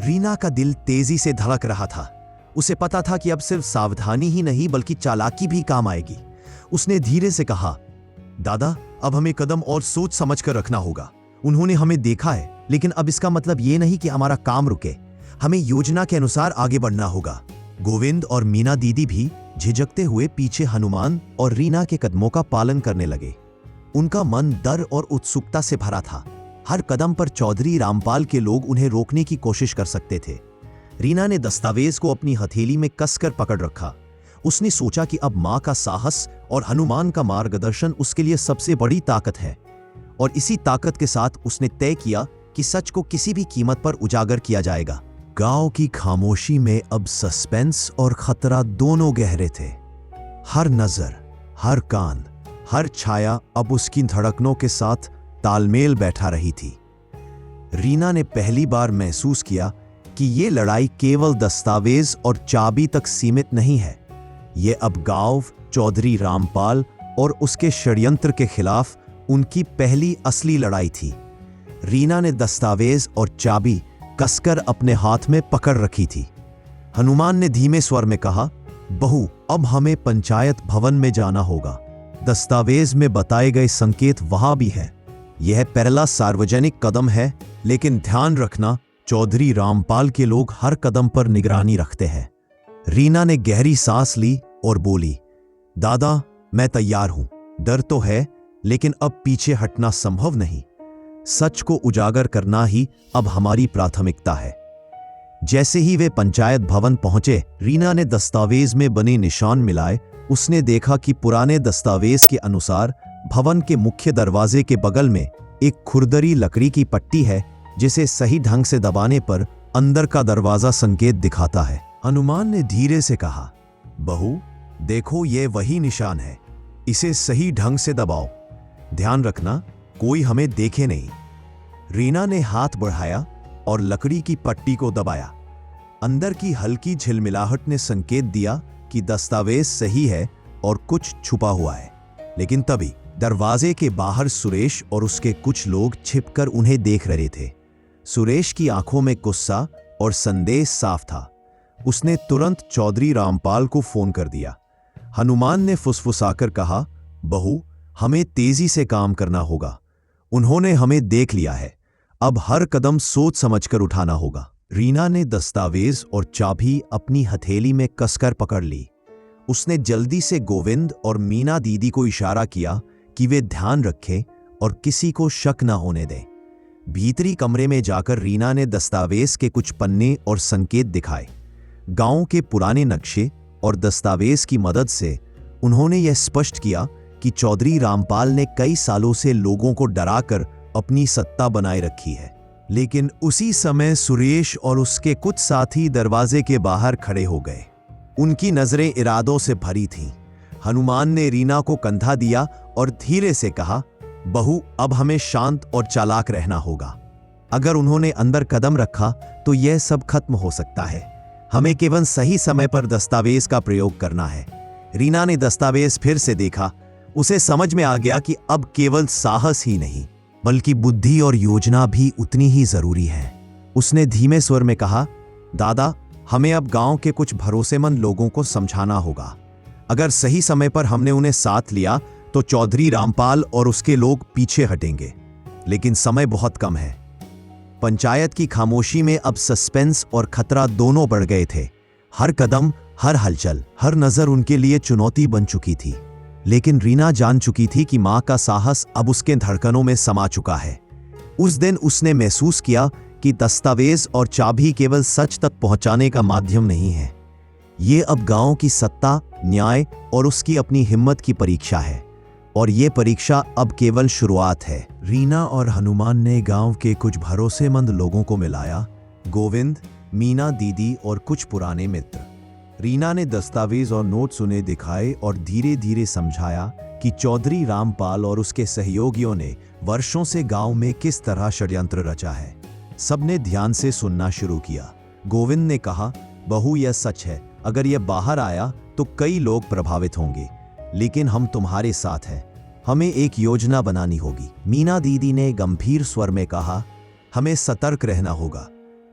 रीना का दिल तेजी से धड़क रहा था। उसे पता था कि अब सिर्फ सावधानी ही नहीं बल्कि चालाकी भी काम आएगी। उसने धीरे से कहा, दादा अब हमें कदम और सोच समझ कर रखना होगा। उन्होंने हमें देखा है, लेकिन अब इसका मतलब ये नहीं कि हमारा काम रुके। हमें योजना के अनुसार आगे बढ़ना होगा। गोविंद और मीना दीदी भी झिझकते हुए पीछे हनुमान और रीना के कदमों का पालन करने लगे। उनका मन डर और उत्सुकता से भरा था। हर कदम पर चौधरी रामपाल के लोग उन्हें रोकने की कोशिश कर सकते थे। रीना ने दस्तावेज को अपनी हथेली में कसकर पकड़ रखा। उसने सोचा कि अब मां का साहस और हनुमान का मार्गदर्शन उसके लिए सबसे बड़ी ताकत है, और इसी ताकत के साथ उसने तय किया कि सच को किसी भी कीमत पर उजागर किया जाएगा। गांव की खामोशी में अब सस्पेंस और खतरा दोनों गहरे थे। हर नजर, हर कान, हर छाया अब उसकी धड़कनों के साथ तालमेल बैठा रही थी। रीना ने पहली बार महसूस किया कि ये लड़ाई केवल दस्तावेज और चाबी तक सीमित नहीं है। ये अब गांव, चौधरी रामपाल और उसके षड्यंत्र के खिलाफ उनकी पहली असली लड़ाई थी। रीना ने दस्तावेज और चाबी कसकर अपने हाथ में पकड़ रखी थी। हनुमान ने धीमे स्वर में कहा, बहू अब हमें पंचायत भवन में जाना होगा। दस्तावेज में बताए गए संकेत वहां भी है। यह पहला सार्वजनिक कदम है, लेकिन ध्यान रखना चौधरी रामपाल के लोग हर कदम पर निगरानी रखते हैं। रीना ने गहरी सांस ली और बोली, दादा मैं तैयार हूं। डर तो है, लेकिन अब पीछे हटना संभव नहीं। सच को उजागर करना ही अब हमारी प्राथमिकता है। जैसे ही वे पंचायत भवन पहुंचे, रीना ने दस्तावेज में बने निशान मिलाए। उसने देखा कि पुराने दस्तावेज के अनुसार भवन के मुख्य दरवाजे के बगल में एक खुरदरी लकड़ी की पट्टी है, जिसे सही ढंग से दबाने पर अंदर का दरवाजा संकेत दिखाता है। हनुमान ने धीरे से कहा, बहू देखो ये वही निशान है, इसे सही ढंग से दबाओ। ध्यान रखना कोई हमें देखे नहीं। रीना ने हाथ बढ़ाया और लकड़ी की पट्टी को दबाया। अंदर की हल्की झिलमिलाहट ने संकेत दिया कि दस्तावेज सही है और कुछ छुपा हुआ है। लेकिन तभी दरवाजे के बाहर सुरेश और उसके कुछ लोग छिपकर उन्हें देख रहे थे। सुरेश की आंखों में गुस्सा और संदेह साफ था। उसने तुरंत चौधरी रामपाल को फोन कर दिया। हनुमान ने फुसफुसाकर कहा, बहू हमें तेजी से काम करना होगा। उन्होंने हमें देख लिया है, अब हर कदम सोच समझकर उठाना होगा। रीना ने दस्तावेज और चाबी अपनी हथेली में कसकर पकड़ ली। उसने जल्दी से गोविंद और मीना दीदी को इशारा किया कि वे ध्यान रखें और किसी को शक न होने दें। भीतरी कमरे में जाकर रीना ने दस्तावेज के कुछ पन्ने और संकेत दिखाए। गांव के पुराने नक्शे और दस्तावेज की मदद से उन्होंने यह स्पष्ट किया कि चौधरी रामपाल ने कई सालों से लोगों को डराकर अपनी सत्ता बनाए रखी है। लेकिन उसी समय सुरेश और उसके कुछ साथी दरवाजे के बाहर खड़े हो गए। उनकी नजरें इरादों से भरी थीं। हनुमान ने रीना को कंधा दिया और धीरे से कहा, बहू, अब हमें शांत और चालाक रहना होगा। अगर उन्होंने अंदर कदम रखा तो यह सब खत्म हो सकता है। हमें केवल सही समय पर दस्तावेज का प्रयोग करना है। रीना ने दस्तावेज फिर से देखा। उसे समझ में आ गया कि अब केवल साहस ही नहीं बल्कि बुद्धि और योजना भी उतनी ही जरूरी है। उसने धीमे स्वर में कहा, दादा, हमें अब गांव के कुछ भरोसेमंद लोगों को समझाना होगा। अगर सही समय पर हमने उन्हें साथ लिया तो चौधरी रामपाल और उसके लोग पीछे हटेंगे, लेकिन समय बहुत कम है। पंचायत की खामोशी में अब सस्पेंस और खतरा दोनों बढ़ गए थे। हर कदम, हर हलचल, हर नजर उनके लिए चुनौती बन चुकी थी। लेकिन रीना जान चुकी थी कि मां का साहस अब उसके धड़कनों में समा चुका है। उस दिन उसने महसूस किया कि दस्तावेज और चाबी केवल सच तक पहुंचाने का माध्यम नहीं है। ये अब गांव की सत्ता, न्याय और उसकी अपनी हिम्मत की परीक्षा है। और ये परीक्षा अब केवल शुरुआत है। रीना और हनुमान ने गांव के कुछ भरोसेमंद लोगों को मिलाया, गोविंद, मीना दीदी और कुछ पुराने मित्र। रीना ने दस्तावेज और नोट्स उन्हें दिखाए और धीरे धीरे समझाया कि चौधरी रामपाल और उसके सहयोगियों ने वर्षों से गांव में किस तरह षड्यंत्र रचा है। सबने ध्यान से सुनना शुरू किया। गोविंद ने कहा, बहू, यह सच है। अगर यह बाहर आया तो कई लोग प्रभावित होंगे, लेकिन हम तुम्हारे साथ हैं। हमें एक योजना बनानी होगी। मीना दीदी ने गंभीर स्वर में कहा, हमें सतर्क रहना होगा।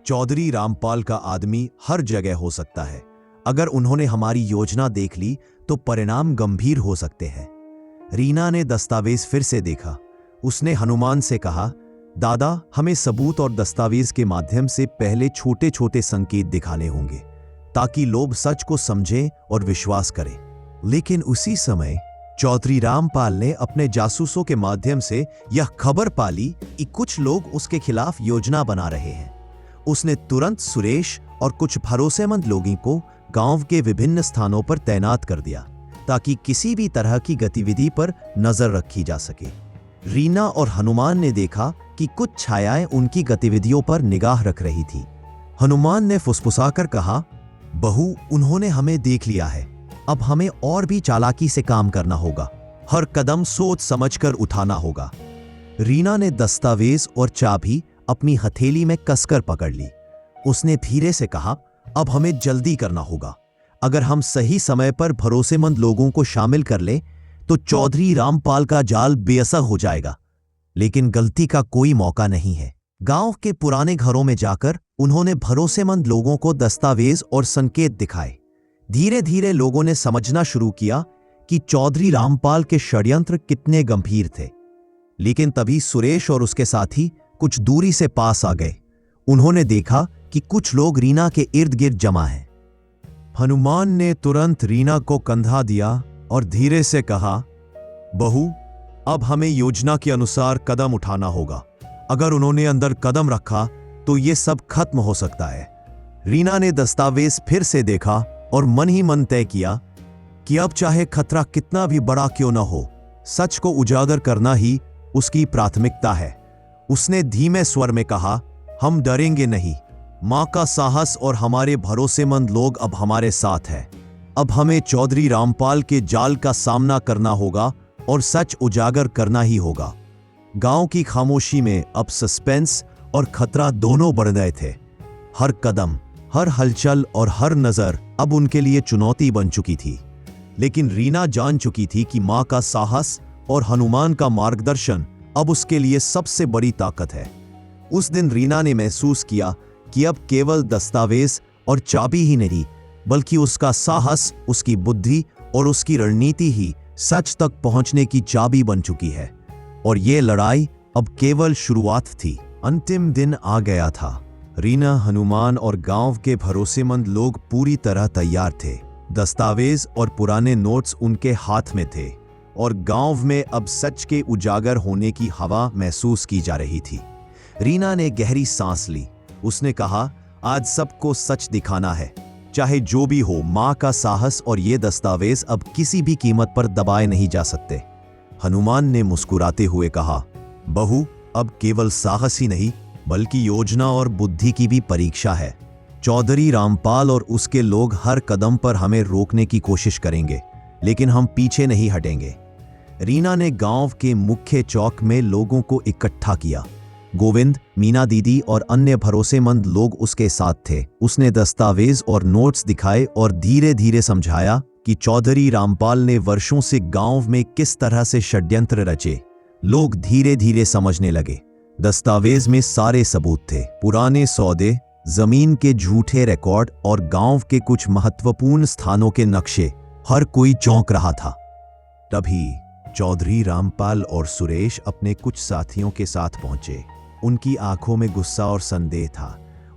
चौधरी रामपाल का आदमी हर जगह हो सकता है। अगर उन्होंने हमारी योजना देख ली तो परिणाम गंभीर हो सकते हैं। रीना ने दस्तावेज फिर से देखा। उसने हनुमान से कहा, दादा, हमें सबूत और दस्तावेज के माध्यम से पहले छोटे छोटे संकेत दिखाने होंगे ताकि लोग सच को समझें और विश्वास करें। लेकिन उसी समय चौधरी रामपाल ने अपने जासूसों के माध्यम से यह खबर पाली कि कुछ लोग उसके खिलाफ योजना बना रहे हैं। उसने तुरंत सुरेश और कुछ भरोसेमंद लोगों को गांव के विभिन्न स्थानों पर तैनात कर दिया ताकि किसी भी तरह की गतिविधि पर नजर रखी जा सके। रीना और हनुमान ने देखा कि कुछ छायाएं उनकी गतिविधियों पर निगाह रख रही थी। हनुमान ने फुसफुसाकर कहा, बहू, उन्होंने हमें देख लिया है। अब हमें और भी चालाकी से काम करना होगा। हर कदम सोच समझकर उठाना होगा। रीना ने दस्तावेज और चाबी अपनी हथेली में कसकर पकड़ ली। उसने धीरे से कहा, अब हमें जल्दी करना होगा। अगर हम सही समय पर भरोसेमंद लोगों को शामिल कर लें तो चौधरी रामपाल का जाल बेअसर हो जाएगा। लेकिन गलती का कोई मौका नहीं है। गांव के पुराने घरों में जाकर उन्होंने भरोसेमंद लोगों को दस्तावेज और संकेत दिखाए। धीरे धीरे लोगों ने समझना शुरू किया कि चौधरी रामपाल के षड्यंत्र कितने गंभीर थे। लेकिन तभी सुरेश और उसके साथी कुछ दूरी से पास आ गए। उन्होंने देखा कि कुछ लोग रीना के इर्द गिर्द जमा हैं। हनुमान ने तुरंत रीना को कंधा दिया और धीरे से कहा, बहू, अब हमें योजना के अनुसार कदम उठाना होगा। अगर उन्होंने अंदर कदम रखा तो यह सब खत्म हो सकता है। रीना ने दस्तावेज फिर से देखा और मन ही मन तय किया कि अब चाहे खतरा कितना भी बड़ा क्यों न हो, सच को उजागर करना ही उसकी प्राथमिकता है। उसने धीमे स्वर में कहा, हम डरेंगे नहीं। मां का साहस और हमारे भरोसेमंद लोग अब हमारे साथ हैं। अब हमें चौधरी रामपाल के जाल का सामना करना होगा और सच उजागर करना ही होगा। गांव की खामोशी में अब सस्पेंस और खतरा दोनों बढ़ गए थे। हर कदम, हर हलचल और हर नजर अब उनके लिए चुनौती बन चुकी थी। लेकिन रीना जान चुकी थी कि मां का साहस और हनुमान का मार्गदर्शन अब उसके लिए सबसे बड़ी ताकत है। उस दिन रीना ने महसूस किया कि अब केवल दस्तावेज और चाबी ही नहीं, बल्कि उसका साहस, उसकी बुद्धि और उसकी रणनीति ही सच तक पहुंचने की चाबी बन चुकी है। और ये लड़ाई अब केवल शुरुआत थी। अंतिम दिन आ गया था। रीना, हनुमान और गांव के भरोसेमंद लोग पूरी तरह तैयार थे। दस्तावेज और पुराने नोट्स उनके हाथ में थे और गांव में अब सच के उजागर होने की हवा महसूस की जा रही थी। रीना ने गहरी सांस ली। उसने कहा, आज सबको सच दिखाना है, चाहे जो भी हो। मां का साहस और ये दस्तावेज अब किसी भी कीमत पर दबाए नहीं जा सकते। हनुमान ने मुस्कुराते हुए कहा, बहू, अब केवल साहस ही नहीं बल्कि योजना और बुद्धि की भी परीक्षा है। चौधरी रामपाल और उसके लोग हर कदम पर हमें रोकने की कोशिश करेंगे, लेकिन हम पीछे नहीं हटेंगे। रीना ने गांव के मुख्य चौक में लोगों को इकट्ठा किया। गोविंद, मीना दीदी और अन्य भरोसेमंद लोग उसके साथ थे। उसने दस्तावेज और नोट्स दिखाए और धीरे धीरे समझाया कि चौधरी रामपाल ने वर्षों से गांव में किस तरह से षड्यंत्र रचे। लोग धीरे धीरे समझने लगे। दस्तावेज में सारे सबूत थे, पुराने सौदे, जमीन के झूठे रिकॉर्ड और गांव के कुछ महत्वपूर्ण स्थानों के नक्शे। हर कोई चौंक रहा था। तभी चौधरी रामपाल और सुरेश अपने कुछ साथियों के साथ पहुंचे। उनकी आंखों में गुस्सा और संदेह था।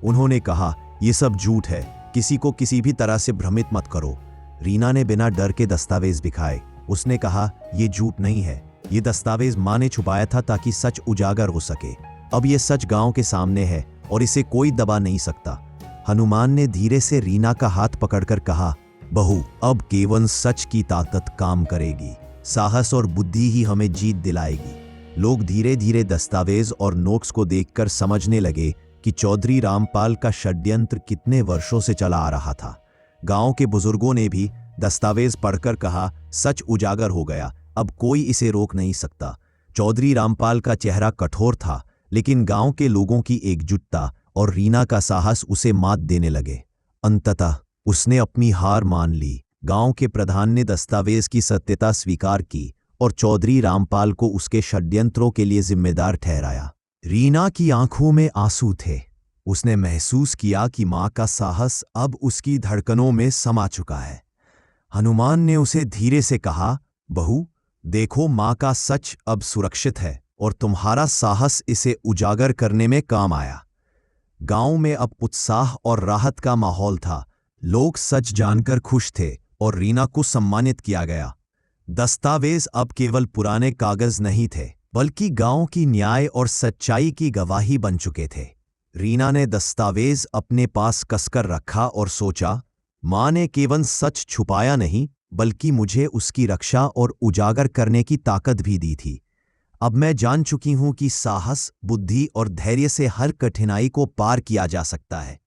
उन्होंने कहा, यह सब झूठ है, किसी को किसी भी तरह से भ्रमित मत करो। रीना ने बिना डर के दस्तावेज दिखाए। उसने कहा, यह झूठ नहीं है, ये दस्तावेज मां ने छुपाया था ताकि सच उजागर हो सके। अब यह सच गांव के सामने है और इसे कोई दबा नहीं सकता। हनुमान ने धीरे से रीना का हाथ पकड़कर कहा, बहू, अब केवल सच की ताकत काम करेगी। साहस और बुद्धि ही हमें जीत दिलाएगी। लोग धीरे धीरे दस्तावेज और नोट्स को देखकर समझने लगे कि चौधरी रामपाल का षड्यंत्र कितने वर्षों से चला आ रहा था। गांव के बुजुर्गों ने भी दस्तावेज पढ़कर कहा, सच उजागर हो गया, अब कोई इसे रोक नहीं सकता। चौधरी रामपाल का चेहरा कठोर था, लेकिन गांव के लोगों की एकजुटता और रीना का साहस उसे मात देने लगे। अंततः उसने अपनी हार मान ली। गांव के प्रधान ने दस्तावेज की सत्यता स्वीकार की और चौधरी रामपाल को उसके षड्यंत्रों के लिए जिम्मेदार ठहराया। रीना की आंखों में आंसू थे। उसने महसूस किया कि मां का साहस अब उसकी धड़कनों में समा चुका है। हनुमान ने उसे धीरे से कहा, बहू, देखो, मां का सच अब सुरक्षित है और तुम्हारा साहस इसे उजागर करने में काम आया। गांव में अब उत्साह और राहत का माहौल था। लोग सच जानकर खुश थे और रीना को सम्मानित किया गया। दस्तावेज अब केवल पुराने कागज नहीं थे, बल्कि गांव की न्याय और सच्चाई की गवाही बन चुके थे। रीना ने दस्तावेज अपने पास कसकर रखा और सोचा, मां ने केवल सच छुपाया नहीं, बल्कि मुझे उसकी रक्षा और उजागर करने की ताकत भी दी थी। अब मैं जान चुकी हूं कि साहस, बुद्धि और धैर्य से हर कठिनाई को पार किया जा सकता है।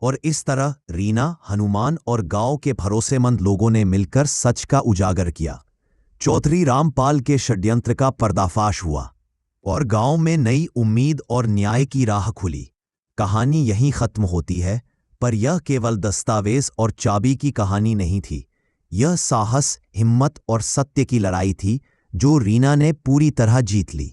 और इस तरह रीना, हनुमान और गांव के भरोसेमंद लोगों ने मिलकर सच का उजागर किया। चौधरी रामपाल के षड्यंत्र का पर्दाफाश हुआ और गांव में नई उम्मीद और न्याय की राह खुली। कहानी यहीं खत्म होती है, पर यह केवल दस्तावेज और चाबी की कहानी नहीं थी। यह साहस, हिम्मत और सत्य की लड़ाई थी जो रीना ने पूरी तरह जीत ली।